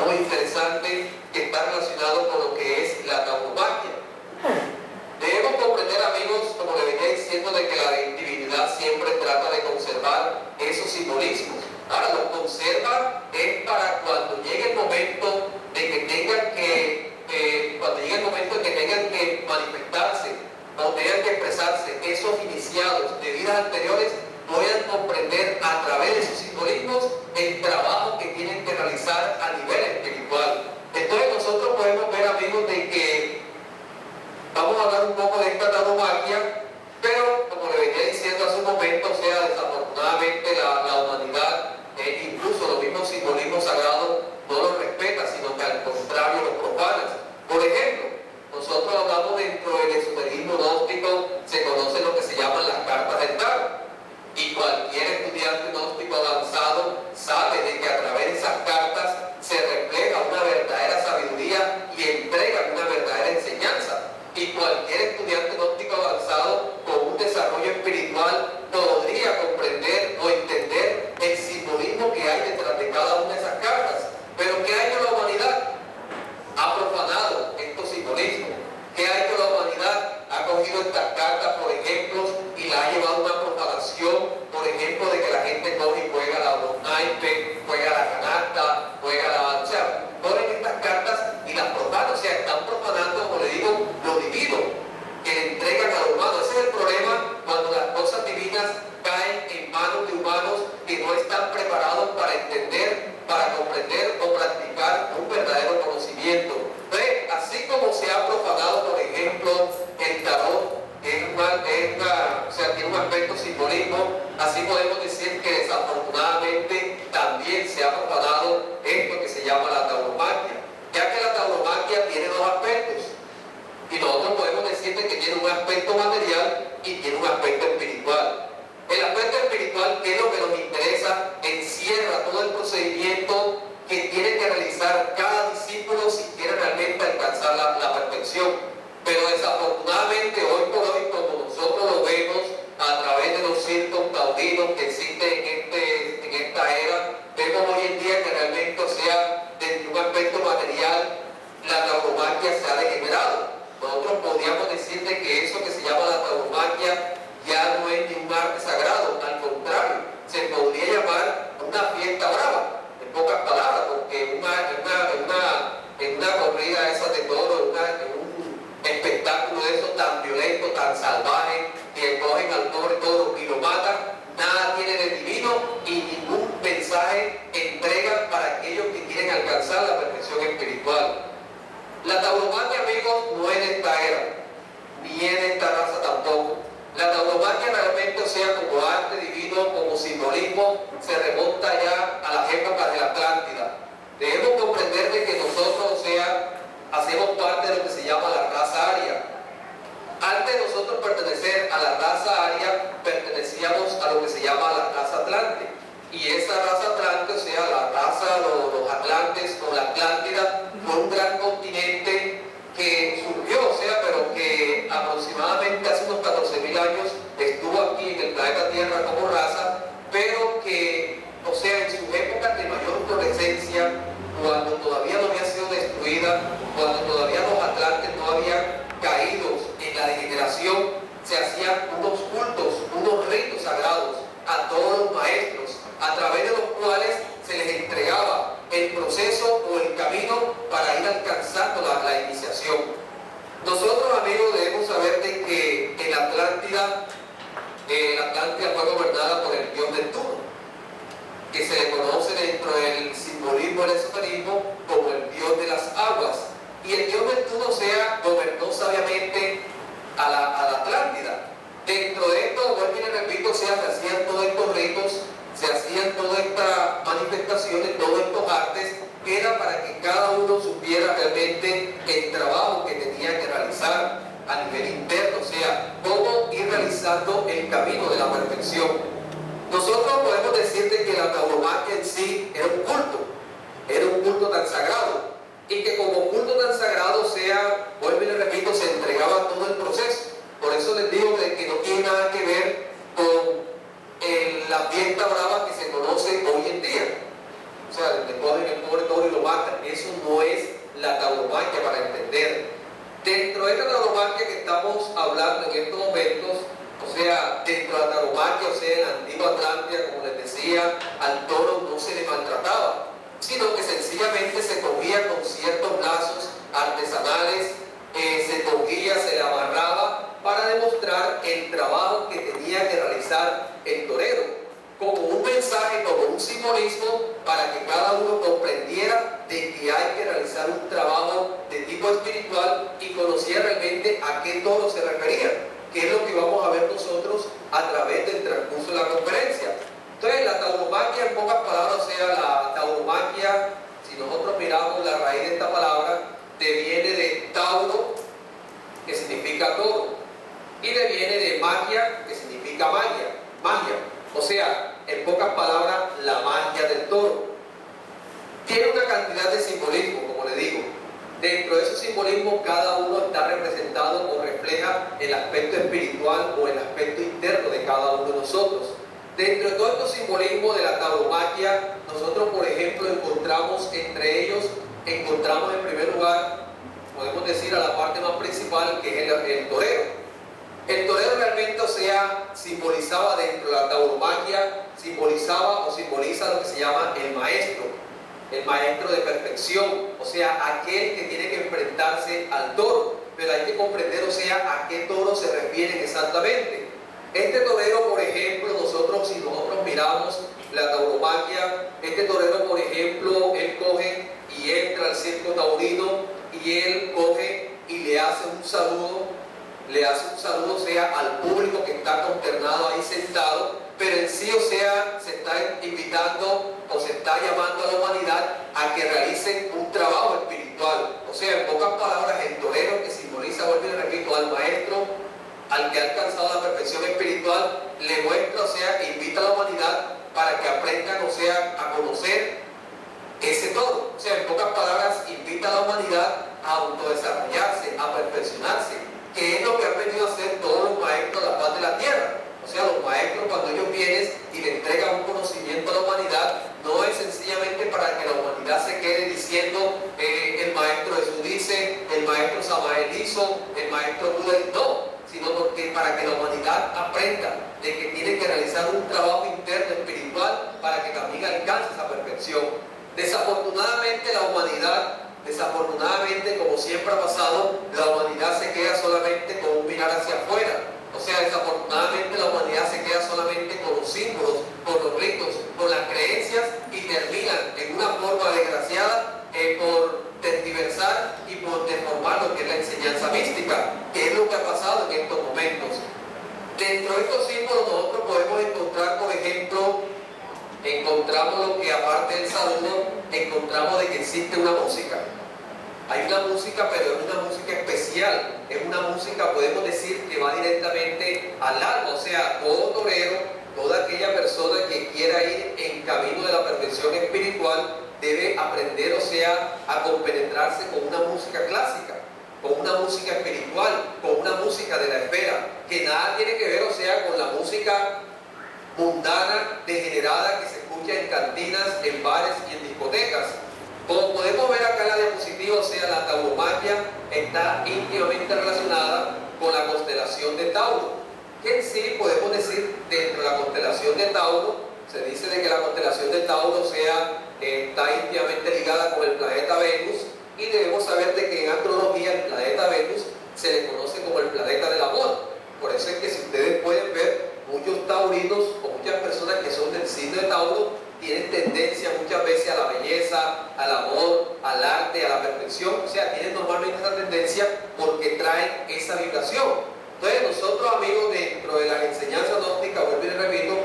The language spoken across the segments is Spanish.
muy interesante que está relacionado con lo que es la tauromaquia. Debemos comprender, amigos, como le venía diciendo, de que la divinidad siempre trata de conservar esos simbolismos. Ahora, los conserva es para cuando llegue el momento de que tengan que manifestarse o tengan que expresarse esos iniciados de vidas anteriores, puedan comprender a través de sus simbolismos el trabajo que tienen que realizar a nivel espiritual. Entonces nosotros podemos ver, amigos, de que vamos a hablar un poco de esta tauromaquia, pero como le venía diciendo hace un momento, o sea, desafortunadamente la humanidad, incluso los mismos simbolismos sagrados, no los respeta, sino que al contrario los profana. Por ejemplo, nosotros hablamos dentro del esoterismo gnóstico, se conocen lo que se llaman las cartas del tarot. Y cualquier estudiante gnóstico avanzado sabe de que a través de esas cartas se refleja una verdadera sabiduría y entrega una verdadera enseñanza. Y cualquier estudiante gnóstico avanzado con un desarrollo espiritual podría comprender o entender el simbolismo que hay detrás de cada una de esas cartas. Pero ¿qué ha hecho la humanidad? Ha profanado estos simbolismos. ¿Qué ha hecho la humanidad? Ha cogido estas cartas, por ejemplo, y la ha llevado a una propagación, por ejemplo, de que la gente coge y juega los naipes, juega la canasta, o sea, ponen estas cartas y las profanan, o sea, están profanando, como le digo, lo divino que le entregan a los humanos. Ese es el problema cuando las cosas divinas caen en manos de humanos que no están preparados para entender, para comprender o practicar un verdadero conocimiento. Entonces, así como se ha profanado, por ejemplo, el tarot, tiene un aspecto simbolismo, así podemos decir que desafortunadamente también se ha profanado esto que se llama la tauromaquia, ya que la tauromaquia tiene dos aspectos. Y nosotros podemos decirte que tiene un aspecto material y tiene un aspecto espiritual. El aspecto espiritual, que es lo que nos interesa, encierra todo el procedimiento que tiene que realizar cada discípulo si quiere realmente alcanzar la perfección. Pero desafortunadamente hoy por hoy, como nosotros lo vemos a través de los circos taurinos que existen en esta era, vemos hoy en día que realmente, o sea, desde un aspecto material, la tauromaquia se ha degenerado. Nosotros podríamos decirte que eso que se llama la tauromaquia ya no es ni un arte sagrado, al contrario, se podría llamar una fiesta brava, en pocas palabras, porque en una corrida esa de toro, en un espectáculo de eso tan violento, tan salvaje, que cogen al pobre toro y lo matan, nada tiene de divino y ningún mensaje entrega para aquellos que quieren alcanzar la perfección espiritual. La tauromaquia, amigos, no es de esta era, ni es de esta raza tampoco. La tauromaquia realmente, o sea, como arte divino, como simbolismo, se remonta ya a las épocas de la Atlántida. Debemos comprender de que nosotros, o sea, hacemos parte de lo que se llama la raza aria. Antes de nosotros pertenecer a la raza aria, pertenecíamos a lo que se llama la raza atlante. Y esa raza atlante, o sea, la raza, los atlantes o la Atlántida, fue un gran continente que surgió, o sea, pero que aproximadamente hace unos 14.000 años estuvo aquí en el planeta Tierra como raza, pero que, o sea, en sus épocas de mayor florescencia, cuando todavía no había sido destruida, cuando todavía los atlantes no habían caído en la degeneración, se hacían unos cultos, unos ritos sagrados a todos los maestros, a través de los cuales se les entregaba el proceso o el camino para ir alcanzando la iniciación. Nosotros, amigos, debemos saber de que en la Atlántida fue gobernada por el dios Neptuno, que se le conoce dentro del simbolismo del esoterismo como el dios de las aguas. Y el dios Neptuno, o sea, gobernó sabiamente a la Atlántida. Dentro de esto, vuelvo y le repito, o sea, se hacían todos estos ritos, se hacían todas estas manifestaciones, todos estos artes, que era para que cada uno supiera realmente el trabajo que tenía que realizar a nivel interno, o sea, cómo ir realizando el camino de la perfección. Nosotros podemos decirte que la tauromaquia en sí era un culto tan sagrado, y que como culto tan sagrado, o sea, vuelvo y le repito, se entregaba todo el proceso. Por eso les digo que no tiene nada que ver con la fiesta brava que se conoce hoy en día. O sea, le cogen el pobre toro y lo matan. la tauromaquia para entender. Dentro de esta tauromaquia que estamos hablando en estos momentos, o sea, dentro de la tauromaquia, o sea, en la antigua Atlántida, como les decía, al toro no se le maltrataba, sino que sencillamente se cogía con ciertos lazos artesanales, se cogía, se le amarraba para demostrar el trabajo que tenía que realizar el torero, como un mensaje, como un simbolismo para que cada uno comprendiera de que hay que realizar un trabajo de tipo espiritual y conociera realmente a qué toro se refería, que es lo que vamos a ver nosotros a través del transcurso de la conferencia. Entonces, la tauromaquia, en pocas palabras, o sea, la tauromaquia, si nosotros miramos la raíz de esta palabra, deviene de tauro, que significa toro, y deviene de magia, que significa magia. O sea, en pocas palabras, la magia del toro. Tiene una cantidad de simbolismo, como le digo. Dentro de esos simbolismos, cada uno está representado o refleja el aspecto espiritual o el aspecto interno de cada uno de nosotros. Dentro de todos estos simbolismos de la tauromaquia, nosotros, por ejemplo, encontramos entre ellos, encontramos en primer lugar, podemos decir, a la parte más principal, que es el torero. El torero realmente, o sea, simbolizaba dentro de la tauromaquia, simbolizaba o simboliza lo que se llama el maestro de perfección, o sea, aquel que tiene que enfrentarse al toro, pero hay que comprender, o sea, a qué toro se refieren exactamente. Este torero, por ejemplo, si nosotros miramos la tauromaquia, este torero, por ejemplo, él coge y entra al circo taurino y él coge y le hace un saludo, o sea, al público que está consternado ahí sentado, pero en sí, o sea, se está invitando o se está llamando a la humanidad a que realicen un trabajo espiritual. O sea, en pocas palabras, el torero, que simboliza, vuelvo y repito, al maestro, al que ha alcanzado la perfección espiritual, le muestra, o sea, invita a la humanidad para que aprendan, o sea, a conocer ese toro. O sea, en pocas palabras, invita a la humanidad a autodesarrollarse, a perfeccionarse, que es lo que han venido a hacer todos los maestros de la paz de la tierra. O sea, los maestros, cuando ellos vienen y le entregan un conocimiento a la humanidad, no es sencillamente para que la humanidad se quede diciendo el maestro Jesús dice, el maestro Samael hizo, el maestro Buda, no, sino porque para que la humanidad aprenda de que tiene que realizar un trabajo interno espiritual para que también alcance esa perfección. Desafortunadamente la humanidad, como siempre ha pasado, la humanidad se queda solamente con un mirar hacia afuera. O sea, desafortunadamente la humanidad se queda solamente con los símbolos, con los ritos, con las creencias y terminan en una forma desgraciada por tergiversar y por deformar lo que es la enseñanza mística, que es lo que ha pasado en estos momentos. Dentro de estos símbolos nosotros podemos encontrar, por ejemplo, encontramos lo que aparte del saludo, encontramos de que existe una música. Hay una música, pero es una música especial, es una música, podemos decir, que va directamente al alma, o sea, todo torero, toda aquella persona que quiera ir en camino de la perfección espiritual, debe aprender, o sea, a compenetrarse con una música clásica, con una música espiritual, con una música de la esfera, que nada tiene que ver, o sea, con la música mundana, degenerada, que se escucha en cantinas, en bares y en discotecas. Como podemos ver acá en la diapositiva, o sea, la tauromaquia está íntimamente relacionada con la constelación de Tauro, que en sí podemos decir, dentro de la constelación de Tauro, se dice de que la constelación de Tauro, o sea, está íntimamente ligada con el planeta Venus, y debemos saber de que en astrología el planeta Venus se le conoce como el planeta del amor. Por eso es que si ustedes pueden ver, muchos taurinos o muchas personas que son del signo de Tauro tienen tendencia muchas veces a la belleza, al amor, al arte, a la perfección. O sea, tienen normalmente esa tendencia porque traen esa vibración. Entonces nosotros, amigos, dentro de las enseñanzas gnósticas, vuelvo y repito,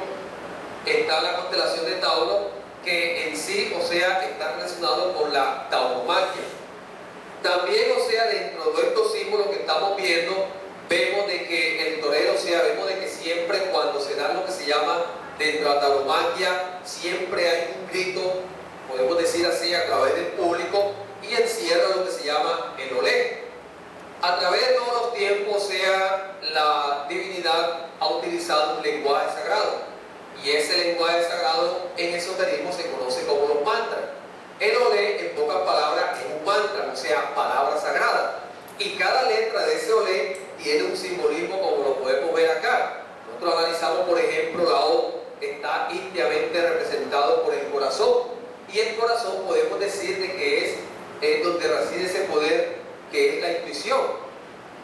está la constelación de Tauro, que en sí, o sea, está relacionado con la tauromaquia. También, o sea, dentro de estos símbolos que estamos viendo, vemos de que el torero, o sea, vemos de que siempre cuando se da lo que se llama dentro de la tauromaquia, siempre hay un grito, podemos decir así, a través del público, y encierra lo que se llama el olé. A través de todos los tiempos, o sea, la divinidad ha utilizado un lenguaje sagrado, y ese lenguaje sagrado en esoterismo se conoce como los mantras. El olé, en pocas palabras, es un mantra. o sea, palabra sagrada. Y cada letra de ese olé tiene un simbolismo como lo podemos ver acá. Nosotros analizamos, por ejemplo, la O está íntimamente representado por el corazón. Y el corazón podemos decir de que es donde reside ese poder que es la intuición.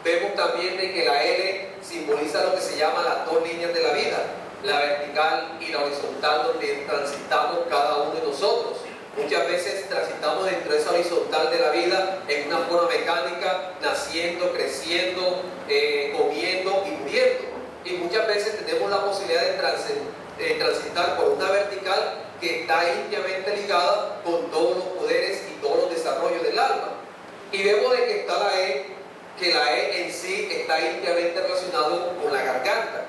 Vemos también de que la L simboliza lo que se llama las dos líneas de la vida, la vertical y la horizontal, donde transitamos cada uno de nosotros. Muchas veces transitamos dentro de esa horizontal de la vida en una forma mecánica, naciendo, creciendo, comiendo y muriendo. Y muchas veces tenemos la posibilidad de transitar por una vertical que está íntimamente ligada con todos los poderes y todos los desarrollos del alma. Y vemos de que está la E, que la E en sí está íntimamente relacionado con la garganta.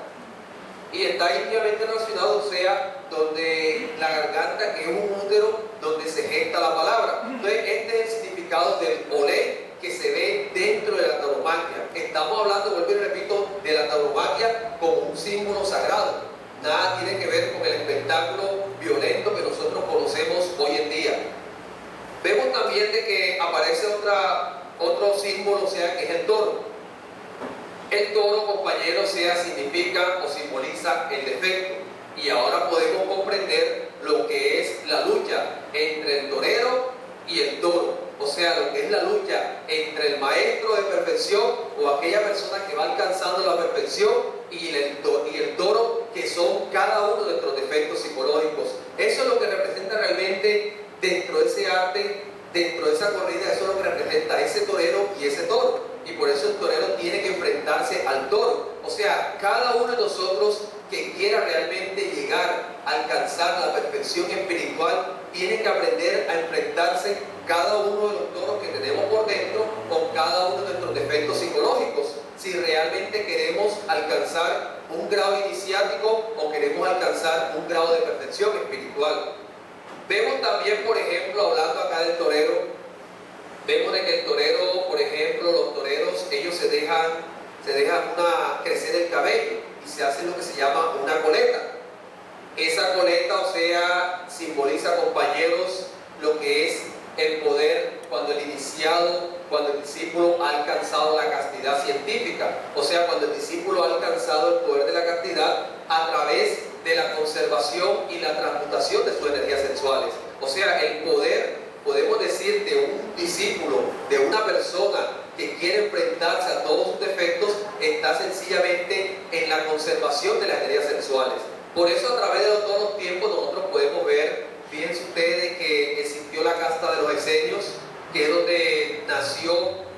Y está íntimamente relacionado, o sea, donde la garganta, que es un útero donde se gesta la palabra. Entonces, este es el significado del olé que se ve dentro de la tauromaquia. Estamos hablando, vuelvo y repito, de la tauromaquia como un símbolo sagrado. Nada tiene que ver con el espectáculo violento que nosotros conocemos hoy en día. Vemos también de que aparece otro símbolo, o sea, que es el toro. El toro, compañero, significa o simboliza el defecto. Y ahora podemos comprender lo que es la lucha entre el torero y el toro. O sea, lo que es la lucha entre el maestro de perfección o aquella persona que va alcanzando la perfección y el toro, que son cada uno de nuestros defectos psicológicos. Eso es lo que representa realmente dentro de ese arte, dentro de esa corrida. Eso es lo que representa ese torero y ese toro. Y por eso el torero tiene que enfrentarse al toro. O sea, cada uno de nosotros que quiera realmente llegar a alcanzar la perfección espiritual tiene que aprender a enfrentarse cada uno de los toros que tenemos por dentro con cada uno de nuestros defectos psicológicos, si realmente queremos alcanzar un grado iniciático o queremos alcanzar un grado de perfección espiritual. Vemos también, por ejemplo, hablando acá del torero, vemos de que el torero, por ejemplo, los toreros, ellos se dejan crecer el cabello y se hace lo que se llama una coleta. Esa coleta, o sea, simboliza, compañeros, lo que es el poder cuando el discípulo ha alcanzado la castidad científica. O sea, cuando el discípulo ha alcanzado el poder de la castidad a través de la conservación y la transmutación de sus energías sexuales. O sea, el poder, podemos decir, de un discípulo, de una persona que quiere enfrentarse a todos sus defectos, está sencillamente en la conservación de las energías sexuales. Por eso, a través de todos los tiempos, nosotros podemos ver, fíjense ustedes, que existió la casta de los esenios, que es donde nació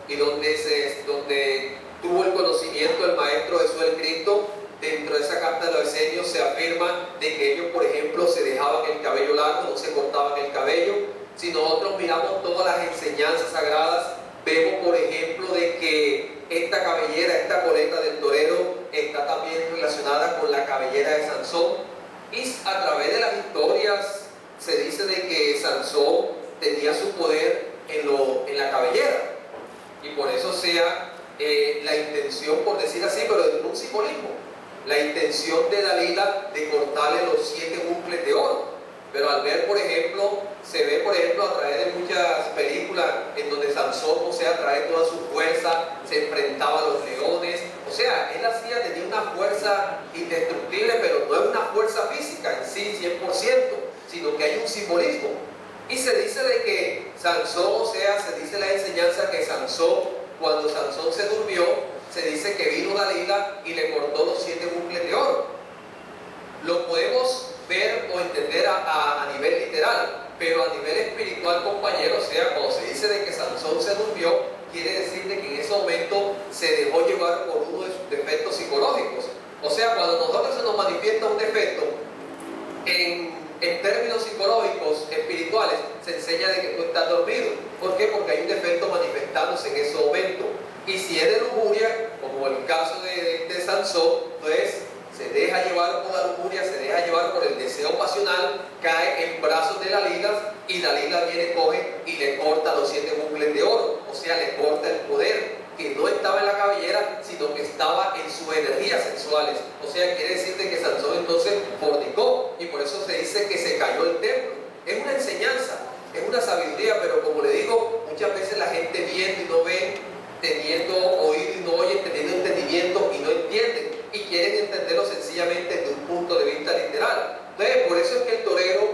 y donde tuvo el conocimiento el Maestro Jesús el Cristo. Dentro de esa casta de los esenios se afirma de que ellos, por ejemplo, se dejaban el cabello largo, no se cortaban el cabello. Si nosotros miramos todas las enseñanzas sagradas, vemos, por ejemplo, de que esta cabellera, esta coleta del torero, está también relacionada con la cabellera de Sansón. Y a través de las historias se dice de que Sansón tenía su poder en la cabellera. Y por eso sea la intención, por decir así, pero en un simbolismo, la intención de Dalila de cortarle los 7 bucles de oro. Pero al ver, por ejemplo, se ve, por ejemplo, a través de muchas películas en donde Sansón, o sea, a través de toda su fuerza, se enfrentaba a los leones. O sea, él tenía una fuerza indestructible, pero no es una fuerza física en sí, 100%, sino que hay un simbolismo. Y se dice de que Sansón, o sea, se dice la enseñanza que Sansón, cuando Sansón se durmió, se dice que vino Dalila y le cortó los 7 bucles de oro. Lo podemos ver o entender a nivel literal, pero a nivel espiritual, compañero, o sea, cuando se dice de que Sansón se durmió, quiere decir de que en ese momento se dejó llevar por uno de sus defectos psicológicos. O sea, cuando a nosotros se nos manifiesta un defecto, en términos psicológicos, espirituales, se enseña de que tú estás dormido. ¿Por qué? Porque hay un defecto manifestándose en ese momento. Y si es de lujuria, como el caso de Sansón, pues se deja llevar por la lujuria, se deja llevar por el deseo pasional, cae en brazos de Dalila y Dalila viene, coge y le corta los 7 bucles de oro. O sea, le corta el poder que no estaba en la cabellera, sino que estaba en sus energías sexuales. O sea, quiere decirte que Sansón entonces fornicó, y por eso se dice que se cayó el templo. Es una enseñanza, es una sabiduría, pero como le digo, muchas veces la gente viendo y no ven, teniendo oído y no oyen, teniendo entendimiento y no entienden, y quieren entenderlo sencillamente desde un punto de vista literal. Entonces, por eso es que el torero,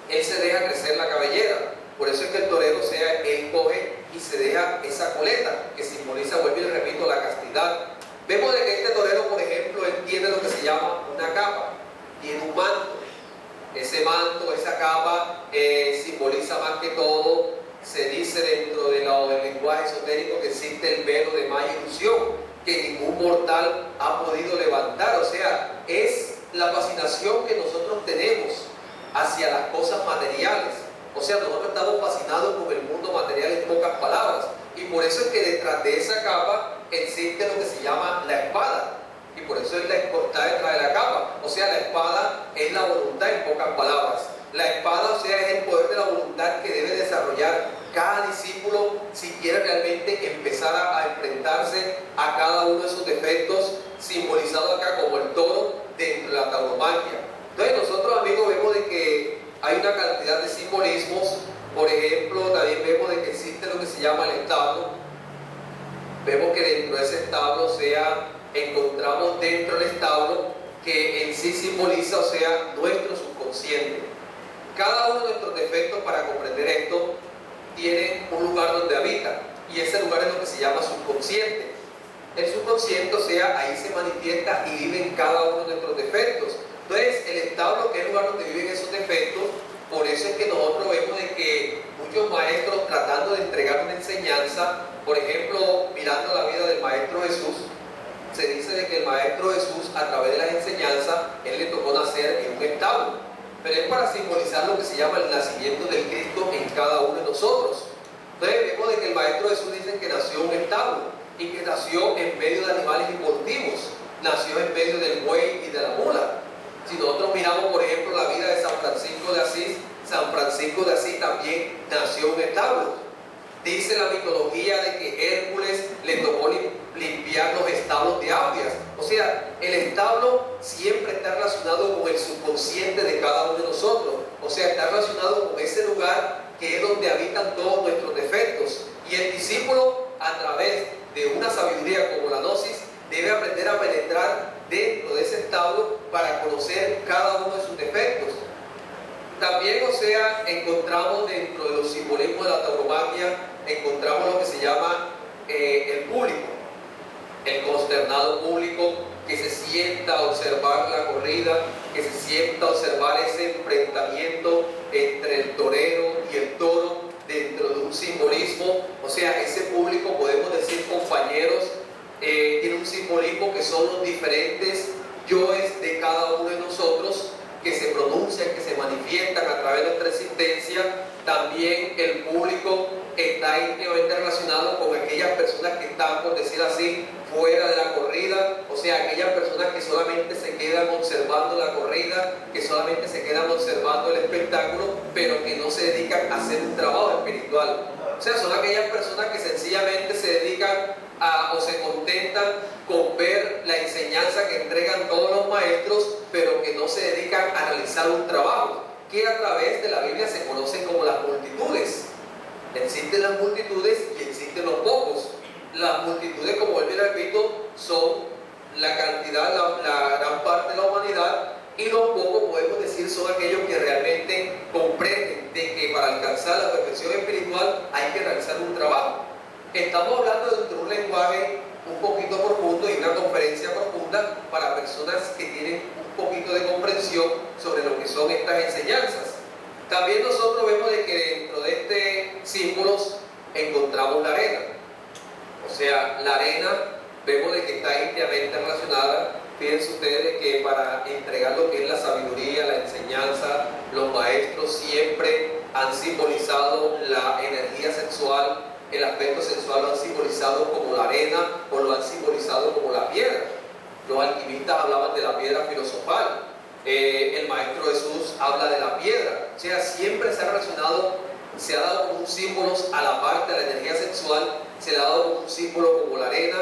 él se deja crecer la cabellera, por eso es que el torero, él coge y se deja esa coleta, que simboliza, vuelvo y repito, la castidad. Vemos de que este torero, por ejemplo, él tiene lo que se llama una capa, tiene un manto. Ese manto, esa capa, simboliza más que todo, se dice dentro del lenguaje esotérico, que existe el velo de maya ilusión, que ningún mortal ha podido levantar. O sea, es la fascinación que nosotros tenemos hacia las cosas materiales. O sea, nosotros estamos fascinados con el mundo material, en pocas palabras. Y por eso es que detrás de esa capa existe lo que se llama la espada. Y por eso es la espada detrás de la capa. O sea, la espada es la voluntad, en pocas palabras. La espada, o sea, es el poder de la voluntad que debe desarrollar cada discípulo si quiere realmente empezar a enfrentarse a cada uno de sus defectos, simbolizado acá como el toro dentro de la tauromaquia. Entonces nosotros, amigos, vemos de que hay una cantidad de simbolismos. Por ejemplo, también vemos de que existe lo que se llama el establo. Vemos que dentro de ese establo, o sea, encontramos dentro del establo que en sí simboliza, o sea, nuestro subconsciente. Cada uno de nuestros defectos, para comprender esto, tiene un lugar donde habita, y ese lugar es lo que se llama subconsciente. El subconsciente, o sea, ahí se manifiesta y vive en cada uno de nuestros defectos. Entonces, el establo, que es el lugar donde viven esos defectos, por eso es que nosotros vemos de que muchos maestros, tratando de entregar una enseñanza, por ejemplo, mirando la vida del Maestro Jesús, se dice de que el Maestro Jesús, a través de las enseñanzas, él le tocó nacer en un establo, pero es para simbolizar lo que se llama el nacimiento del Cristo en cada uno de nosotros. Entonces vemos de que el Maestro Jesús dice que nació en un establo, y que nació en medio de animales importivos, nació en medio del buey y de la mula. Si nosotros miramos, por ejemplo, la vida de San Francisco de Asís también nació en un establo. Dice la mitología de que Hércules le tocó limpiar los establos de Augias. O sea, el establo siempre está relacionado con el subconsciente de cada uno de nosotros. O sea, está relacionado con ese lugar que es donde habitan todos nuestros defectos. Y el discípulo, a través de una sabiduría como la gnosis, debe aprender a penetrar dentro de ese establo para conocer cada uno de sus defectos. También, o sea, encontramos dentro de los simbolismos de la tauromaquia, encontramos lo que se llama el público, el consternado público que se sienta a observar la corrida, que se sienta a observar ese enfrentamiento entre el torero y el toro dentro de un simbolismo. O sea, ese público, podemos decir, compañeros, tiene un simbolismo que son los diferentes yoes de cada uno de nosotros, que se pronuncian, que se manifiestan a través de nuestra existencia. También el público está íntimamente relacionado con aquellas personas que están, por decir así, fuera de la corrida, o sea, aquellas personas que solamente se quedan observando la corrida, que solamente se quedan observando el espectáculo, pero que no se dedican a hacer un trabajo espiritual. O sea, son aquellas personas que sencillamente se dedican o se contentan con ver la enseñanza que entregan todos los maestros, pero que no se dedican a realizar un trabajo, que a través de la Biblia se conocen como las multitudes. Existen las multitudes y existen los pocos. Las multitudes, como vuelvo y repito, son la cantidad, la gran parte de la humanidad, y los pocos, podemos decir, son aquellos que realmente comprenden de que para alcanzar la perfección espiritual hay que realizar un trabajo. Estamos hablando de un lenguaje un poquito profundo y una conferencia profunda para personas que tienen un poquito de comprensión sobre lo que son estas enseñanzas. También nosotros vemos de que dentro de estos símbolos encontramos la arena. O sea, la arena vemos de que está íntimamente relacionada. Fíjense ustedes que para entregar lo que es la sabiduría, la enseñanza, los maestros siempre han simbolizado la energía sexual. El aspecto sexual lo han simbolizado como la arena o lo han simbolizado como la piedra. Los alquimistas hablaban de la piedra filosofal. El Maestro Jesús habla de la piedra. O sea, siempre se ha relacionado, se ha dado como un símbolo a la parte de la energía sexual, se le ha dado como un símbolo como la arena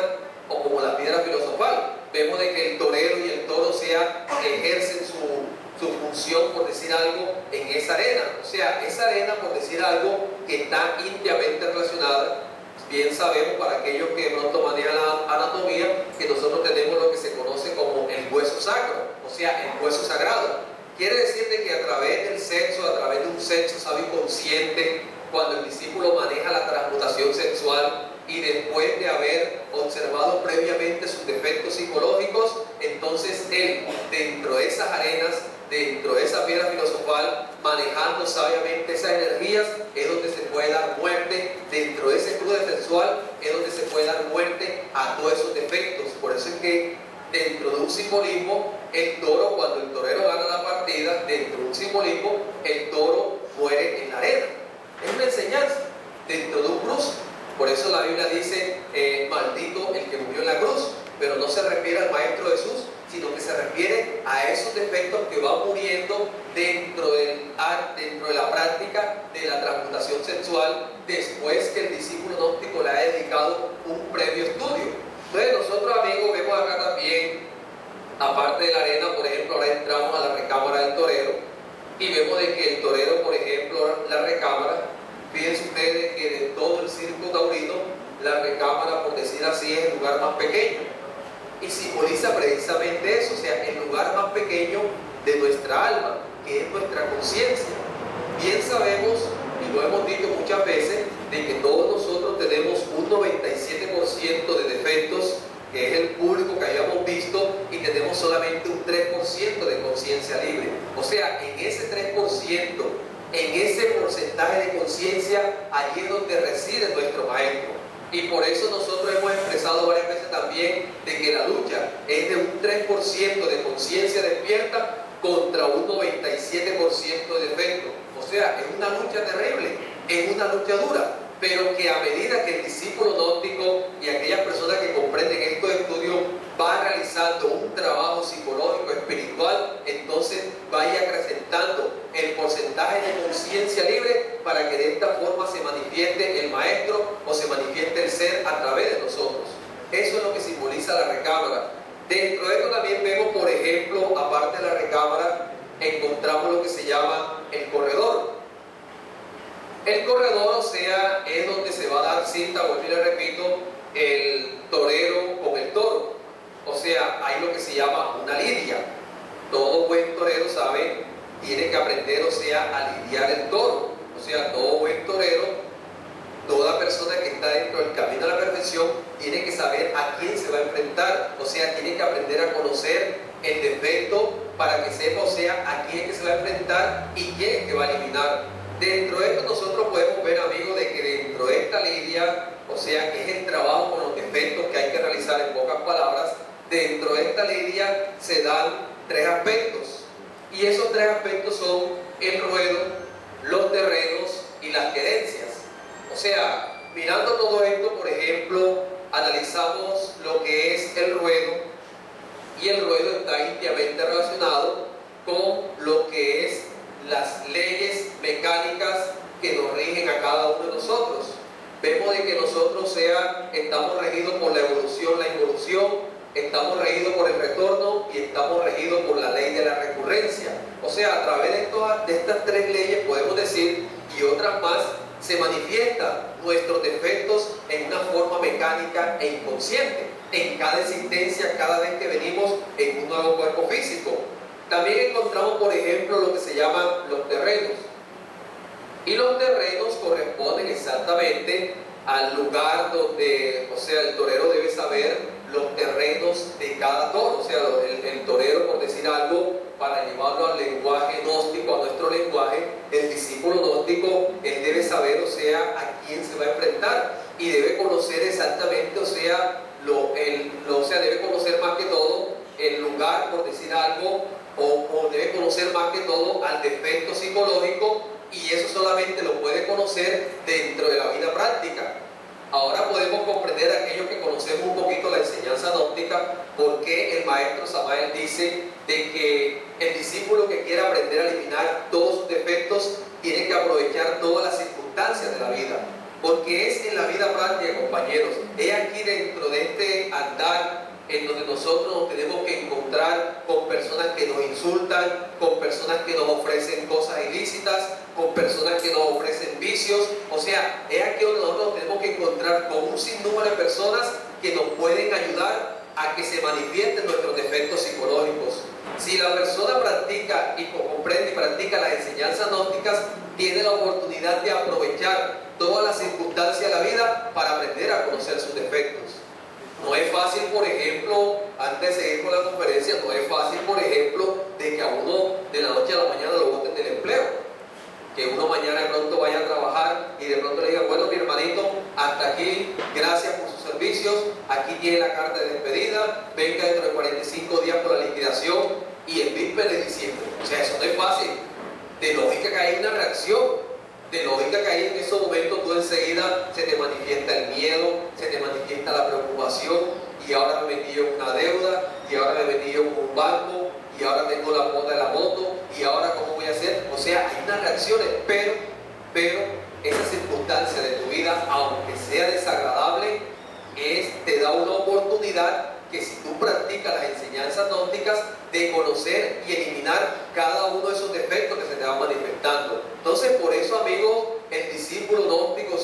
o como la piedra filosofal. Vemos de que el torero y el toro, o sea, ejercen su función, por decir algo, en esa arena. O sea, esa arena, por decir algo, que está íntimamente relacionada Bien sabemos, para aquellos que de pronto manejan la anatomía, que nosotros tenemos lo que se conoce como el hueso sacro, o sea, el hueso sagrado. Quiere decir de que a través del sexo, a través de un sexo sabio y consciente, cuando el discípulo maneja la transmutación sexual y después de haber observado previamente sus defectos psicológicos, entonces él, dentro de esas arenas, dentro de esa piedra filosofal, manejando sabiamente esas energías, es donde se puede dar muerte. Dentro de ese crudo sexual es donde se puede dar muerte a todos esos defectos. Por eso es que dentro de un simbolismo, el toro, cuando el torero gana la partida, dentro de un simbolismo, el toro muere en la arena. Es una enseñanza dentro de un cruz. Por eso la Biblia dice, maldito el que murió en la cruz, pero no se refiere al Maestro Jesús, sino que se refiere a esos defectos que van muriendo dentro de la práctica de la transmutación sexual, después que el discípulo gnóstico le ha dedicado un previo estudio. Entonces nosotros, amigos, vemos acá también, aparte de la arena, por ejemplo, ahora entramos a la recámara del torero y vemos de que el torero, por ejemplo, la recámara, fíjense ustedes que de todo el circo taurino, la recámara, por decir así, es el lugar más pequeño. Y simboliza precisamente eso, o sea, el lugar más pequeño de nuestra alma, que es nuestra conciencia. Bien sabemos, y lo hemos dicho muchas veces, de que todos nosotros tenemos un 97% de defectos, que es el público que hayamos visto, y tenemos solamente un 3% de conciencia libre. O sea, en ese 3%, en ese porcentaje de conciencia, allí es donde reside nuestro maestro. Y por eso nosotros hemos expresado varias veces también de que la lucha es de un 3% de conciencia despierta contra un 97% de defecto. O sea, es una lucha terrible, es una lucha dura, pero que a medida que el discípulo gnóstico y aquellas personas que comprenden estos estudios va realizando un trabajo psicológico, espiritual, entonces vaya acrecentando el porcentaje de conciencia libre para que de esta forma se manifieste el maestro o se manifieste el ser a través de nosotros. Eso es lo que simboliza la recámara. Dentro de esto también vemos, por ejemplo, aparte de la recámara, encontramos lo que se llama el corredor. El corredor, o sea, es donde se va a dar cita, vuelvo y le repito, el torero con el toro. O sea, hay lo que se llama una lidia. Todo buen torero sabe, tiene que aprender, o sea, a lidiar el toro. O sea, todo buen torero, toda persona que está dentro del camino a la perfección, tiene que saber a quién se va a enfrentar. O sea, tiene que aprender a conocer el defecto para que sepa, o sea, a quién es que se va a enfrentar y quién es que va a eliminar. Dentro de esto nosotros podemos ver, amigos, de que dentro de esta lidia, o sea, que es el trabajo con los defectos que hay que realizar en pocas palabras, dentro de esta lidia se dan 3 aspectos. Y esos 3 aspectos son el ruedo, los terrenos y las querencias. O sea, mirando todo esto, por ejemplo, analizamos lo que es el ruedo, y el ruedo está íntimamente relacionado con lo que es las leyes mecánicas que nos rigen a cada uno de nosotros. Vemos de que nosotros, o sea, estamos regidos por la evolución, la involución, estamos regidos por el retorno y estamos regidos por la ley de la recurrencia. O sea, a través de estas 3 leyes podemos decir, y otras más, se manifiestan nuestros defectos en una forma mecánica e inconsciente, en cada existencia, cada vez que venimos en un nuevo cuerpo físico. También encontramos, por ejemplo, lo que se llaman los terrenos. Y los terrenos corresponden exactamente al lugar donde, o sea, el torero debe saber los terrenos de cada toro. O sea, el torero, por decir algo, para llevarlo al lenguaje gnóstico, a nuestro lenguaje, el discípulo gnóstico, él debe saber, o sea, a quién se va a enfrentar y debe conocer exactamente, o sea, debe conocer más que todo el lugar, por decir algo, o debe conocer más que todo al defecto psicológico, y eso solamente lo puede conocer dentro de la vida práctica. Ahora podemos comprender a aquellos que conocemos un poquito la enseñanza gnóstica, por qué el maestro Samael dice de que el discípulo que quiera aprender a eliminar todos sus defectos tiene que aprovechar todas las circunstancias de la vida, porque es en la vida práctica, compañeros, es aquí dentro de este andar en donde nosotros nos tenemos que encontrar con personas que nos insultan, con personas que nos ofrecen cosas ilícitas, con personas que nos ofrecen vicios. O sea, es aquí donde nosotros nos tenemos que encontrar con un sinnúmero de personas que nos pueden ayudar a que se manifiesten nuestros defectos psicológicos. Si la persona practica y comprende y practica las enseñanzas gnósticas, tiene la oportunidad de aprovechar todas las circunstancias de la vida para aprender a conocer sus defectos. No es fácil, por ejemplo, antes de seguir con la conferencia, no es fácil, por ejemplo, de que a uno de la noche a la mañana lo boten del empleo. Que uno mañana de pronto vaya a trabajar y de pronto le diga, bueno, mi hermanito, hasta aquí, gracias por sus servicios, aquí tiene la carta de despedida, venga dentro de 45 días por la liquidación y en víspera de diciembre. O sea, eso no es fácil. De lógica que hay una reacción. De lógica que ahí en esos momentos tú enseguida se te manifiesta el miedo, se te manifiesta la preocupación, y ahora me metí en una deuda, y ahora me metí en un banco, y ahora tengo la cuota de la moto, y ahora cómo voy a hacer. O sea, hay unas reacciones, pero esa circunstancia de tu vida, aunque sea desagradable, te da una oportunidad que si tú practicas las enseñanzas gnósticas, de conocer y eliminar cada uno de esos defectos que se te van manifestando. Entonces, por eso, amigo, el discípulo gnóstico,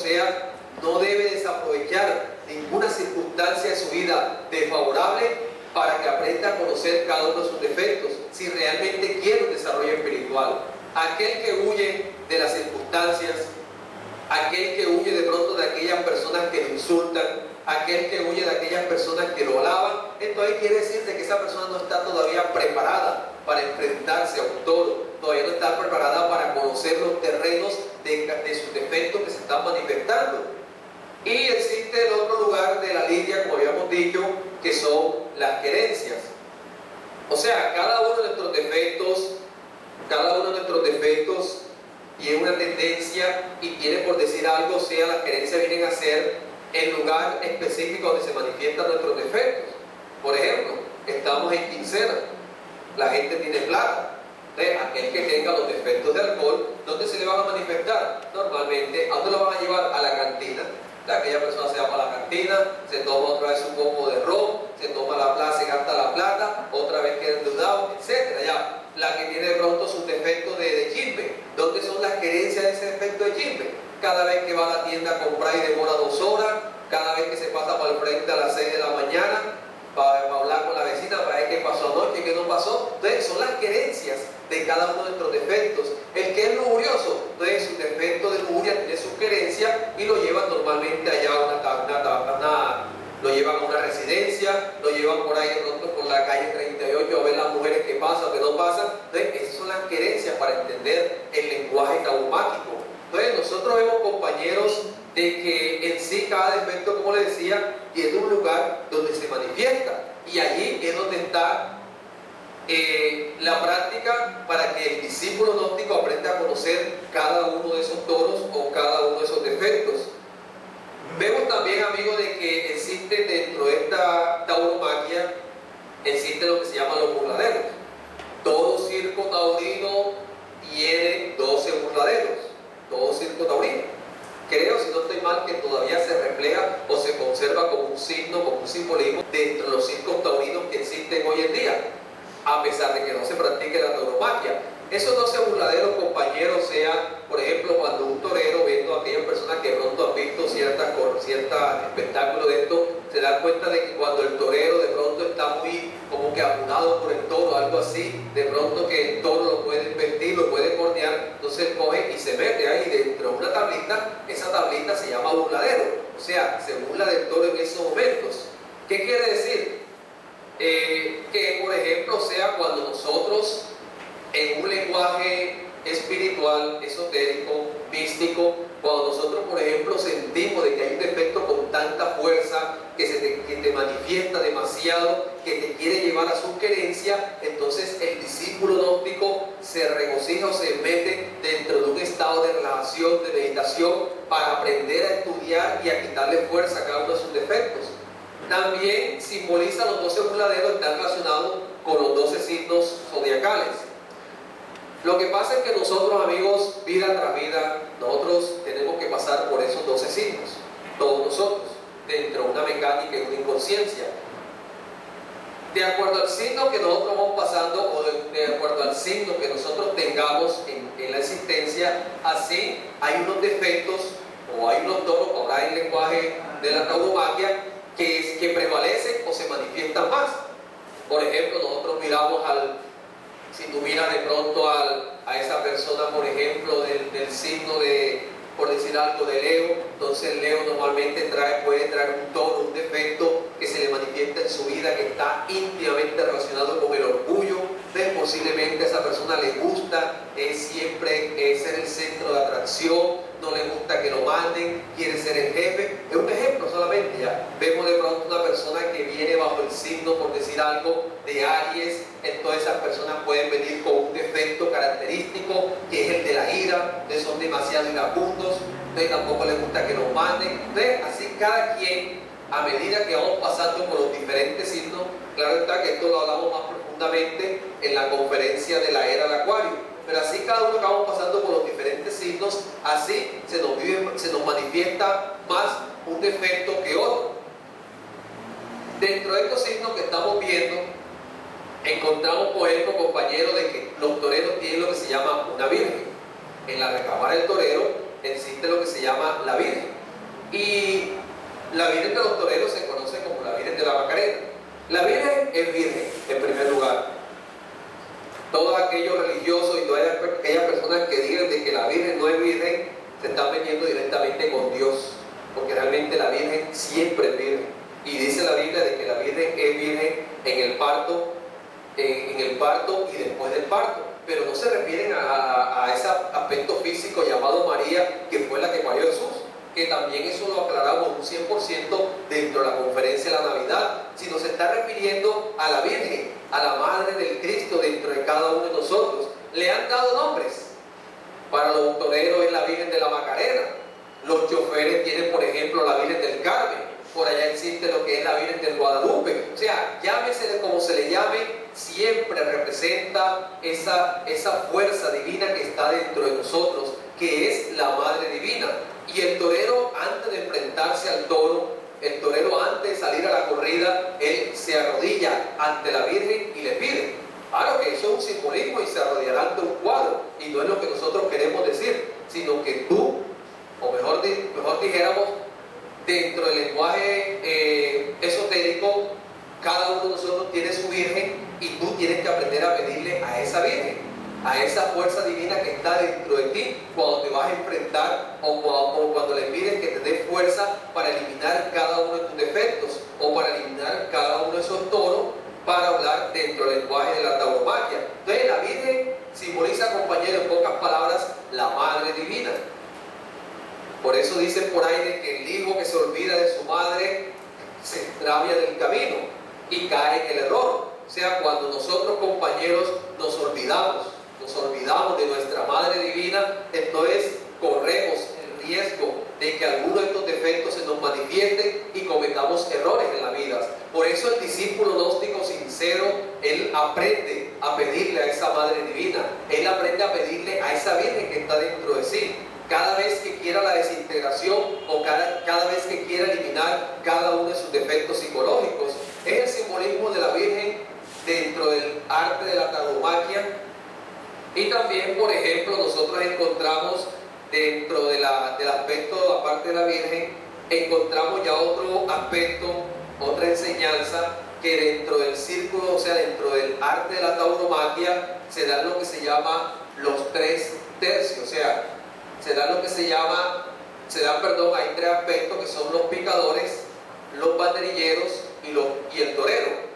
no debe desaprovechar ninguna circunstancia de su vida desfavorable para que aprenda a conocer cada uno de sus defectos, si realmente quiere un desarrollo espiritual. Aquel que huye de las circunstancias, aquel que huye de pronto de aquellas personas que lo insultan, aquel que huye de aquellas personas que lo alaban, entonces quiere decir que esa persona no está todavía preparada para enfrentarse a un toro, todavía no está preparada para conocer los terrenos de sus defectos que se están manifestando. Y existe el otro lugar de la línea, como habíamos dicho, que son las querencias. O sea, cada uno de nuestros defectos tiene una tendencia y tiene, por decir algo, o sea, las querencias vienen a ser el lugar específico donde se manifiestan nuestros defectos. Por ejemplo, estamos en quincena, la gente tiene plata. Aquel que tenga los defectos de alcohol, ¿dónde se le van a manifestar? Normalmente, ¿a dónde lo van a llevar? A la cantina. Aquella persona se va a la cantina, se toma otra vez un poco de ron, se toma la plata, se gasta la plata, otra vez queda endeudado, etc. Ya, la que tiene de pronto sus defectos de chisme. ¿Dónde son las querencias de ese defecto de chisme? Cada vez que va a la tienda a comprar y demora 2 horas, cada vez que se pasa por el frente a las 6 de la mañana para hablar con la vecina, para ver qué pasó anoche, qué no pasó. Entonces son las querencias de cada uno de nuestros defectos. El que es lujurioso, entonces su defecto de lujuria tiene su querencia y lo llevan normalmente allá a lo llevan a una residencia, lo llevan por ahí de pronto por la calle 38 a ver las mujeres que pasan, que no pasan. Entonces esas son las querencias para entender el lenguaje taumáquico. Entonces nosotros vemos, compañeros, de que en sí cada defecto, como les decía, tiene un lugar donde se manifiesta, y allí es donde está la práctica para que el discípulo gnóstico aprenda a conocer cada uno de esos toros o cada uno de esos defectos. Vemos también, amigos, de que existe dentro de esta tauromaquia, existe lo que se llama los burladeros. Todo circo taurino tiene 12 burladeros, todo circo taurino. Creo, si no estoy mal, que todavía se refleja o se conserva como un signo, como un simbolismo dentro de los circos taurinos que existen hoy en día, a pesar de que no se practique la tauromaquia. Esos 12 burladeros, compañeros, sea, por ejemplo, cuando un torero, viendo a aquellas personas que pronto han visto ciertos espectáculos de esto, se dan cuenta de que cuando el torero de pronto está muy como que apurado por el toro, algo así, de pronto que el toro lo puede vestir, lo puede cornear, entonces él coge y se mete ahí dentro de una tablita. Esa tablita se llama burladero, o sea, se burla del toro en esos momentos. ¿Qué quiere decir? Que, por ejemplo, sea cuando nosotros, en un lenguaje espiritual, esotérico, místico, cuando nosotros, por ejemplo, sentimos de que hay un defecto con tanta fuerza, que te manifiesta demasiado, que te quiere llevar a su querencia, entonces el discípulo gnóstico se regocija o se mete dentro de un estado de relajación, de meditación, para aprender a estudiar y a quitarle fuerza a cada uno de sus defectos. También simboliza los 12 burladeros, están relacionados con los 12 signos zodiacales. Lo que pasa es que nosotros, amigos, vida tras vida, nosotros tenemos que pasar por esos 12 signos, todos nosotros, dentro de una mecánica y una inconsciencia. De acuerdo al signo que nosotros vamos pasando, o de acuerdo al signo que nosotros tengamos en la existencia, así hay unos defectos, o hay unos toros, ahora en lenguaje de la tauromaquia que prevalecen o se manifiestan más. Por ejemplo, nosotros miramos si tú miras de pronto a esa persona, por ejemplo, del signo de, por decir algo, de Leo, entonces Leo normalmente puede traer un tono, un defecto que se le manifiesta en su vida, que está íntimamente relacionado con el orgullo. Entonces, posiblemente a esa persona le gusta siempre ser el centro de atracción, no le gusta que lo manden, quiere ser el jefe. Es un ejemplo solamente. Ya vemos de pronto una persona que viene bajo el signo, por decir algo, de Aries. Entonces esas personas pueden venir con un defecto característico que es el de la ira. Entonces son demasiado iracundos, entonces tampoco les gusta que los manden. Entonces así cada quien, a medida que vamos pasando por los diferentes signos, claro está que esto lo hablamos más profundamente en la conferencia de la era del Acuario. Pero así cada uno que vamos pasando por los diferentes signos, así se nos manifiesta más un defecto que otro. Dentro de estos signos que estamos viendo, encontramos, por ejemplo, compañeros, de que los toreros tienen lo que se llama una virgen. En la recámara del torero existe lo que se llama la virgen. Y la virgen de los toreros se conoce como la virgen de la Macarena. La virgen es virgen, en primer lugar. Todos aquellos religiosos y todas aquellas personas que digan de que la Virgen no es virgen, se están metiendo directamente con Dios, porque realmente la Virgen siempre es virgen. Y dice la Biblia de que la Virgen es virgen en el parto y después del parto. Pero no se refieren a ese aspecto físico llamado María, que fue la que parió Jesús, que también eso lo aclaramos un 100% dentro de la conferencia de la Navidad, sino se está refiriendo a la Virgen, a la Madre del Cristo dentro de cada uno de nosotros. Le han dado nombres. Para los toreros es la Virgen de la Macarena. Los choferes tienen, por ejemplo, la Virgen del Carmen. Por allá existe lo que es la Virgen del Guadalupe. O sea, llámese como se le llame, siempre representa esa fuerza divina que está dentro de nosotros, que es la Madre Divina. Y el torero, antes de enfrentarse al toro, el torero antes de salir a la corrida, él se arrodilla ante la Virgen y le pide. Claro que eso es un simbolismo y se arrodillará ante un cuadro, y no es lo que nosotros queremos decir, sino que tú, o mejor dijéramos, dentro del lenguaje esotérico, cada uno de nosotros tiene su Virgen y tú tienes que aprender a pedirle a esa Virgen, a esa fuerza divina que está dentro de ti cuando te vas a enfrentar o cuando le pides que te dé fuerza para eliminar cada uno de tus defectos o para eliminar cada uno de esos toros, para hablar dentro del lenguaje de la tauromaquia. Entonces la Virgen simboliza, compañeros, en pocas palabras, la Madre Divina. Por eso dicen por ahí de que el hijo que se olvida de su madre se extravia del camino y cae en el error. O sea, cuando nosotros, compañeros, nos olvidamos de nuestra Madre Divina, entonces corremos el riesgo de que alguno de estos defectos se nos manifieste y cometamos errores en la vida. Por eso el discípulo gnóstico sincero, él aprende a pedirle a esa Madre Divina, él aprende a pedirle a esa Virgen que está dentro de sí. Cada vez que quiera la desintegración o cada vez que quiera eliminar cada uno de sus defectos psicológicos. Es el simbolismo de la Virgen dentro del arte de la tauromaquia. Y también, por ejemplo, nosotros encontramos dentro del aspecto, aparte de la Virgen, encontramos ya otro aspecto, otra enseñanza, que dentro del círculo, o sea, dentro del arte de la tauromaquia, se dan lo que se llama los 3 tercios, o sea, hay 3 aspectos que son los picadores, los banderilleros y el torero.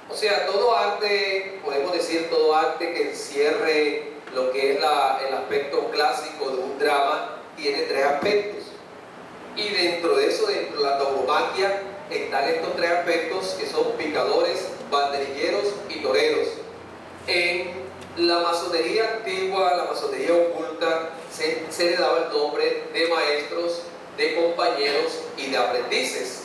O sea, todo arte, podemos decir todo arte que encierre lo que es el aspecto clásico de un drama, tiene 3 aspectos. Y dentro de eso, dentro de la tauromaquia, están estos 3 aspectos que son picadores, banderilleros y toreros. En la masonería antigua, la masonería oculta, se le daba el nombre de maestros, de compañeros y de aprendices.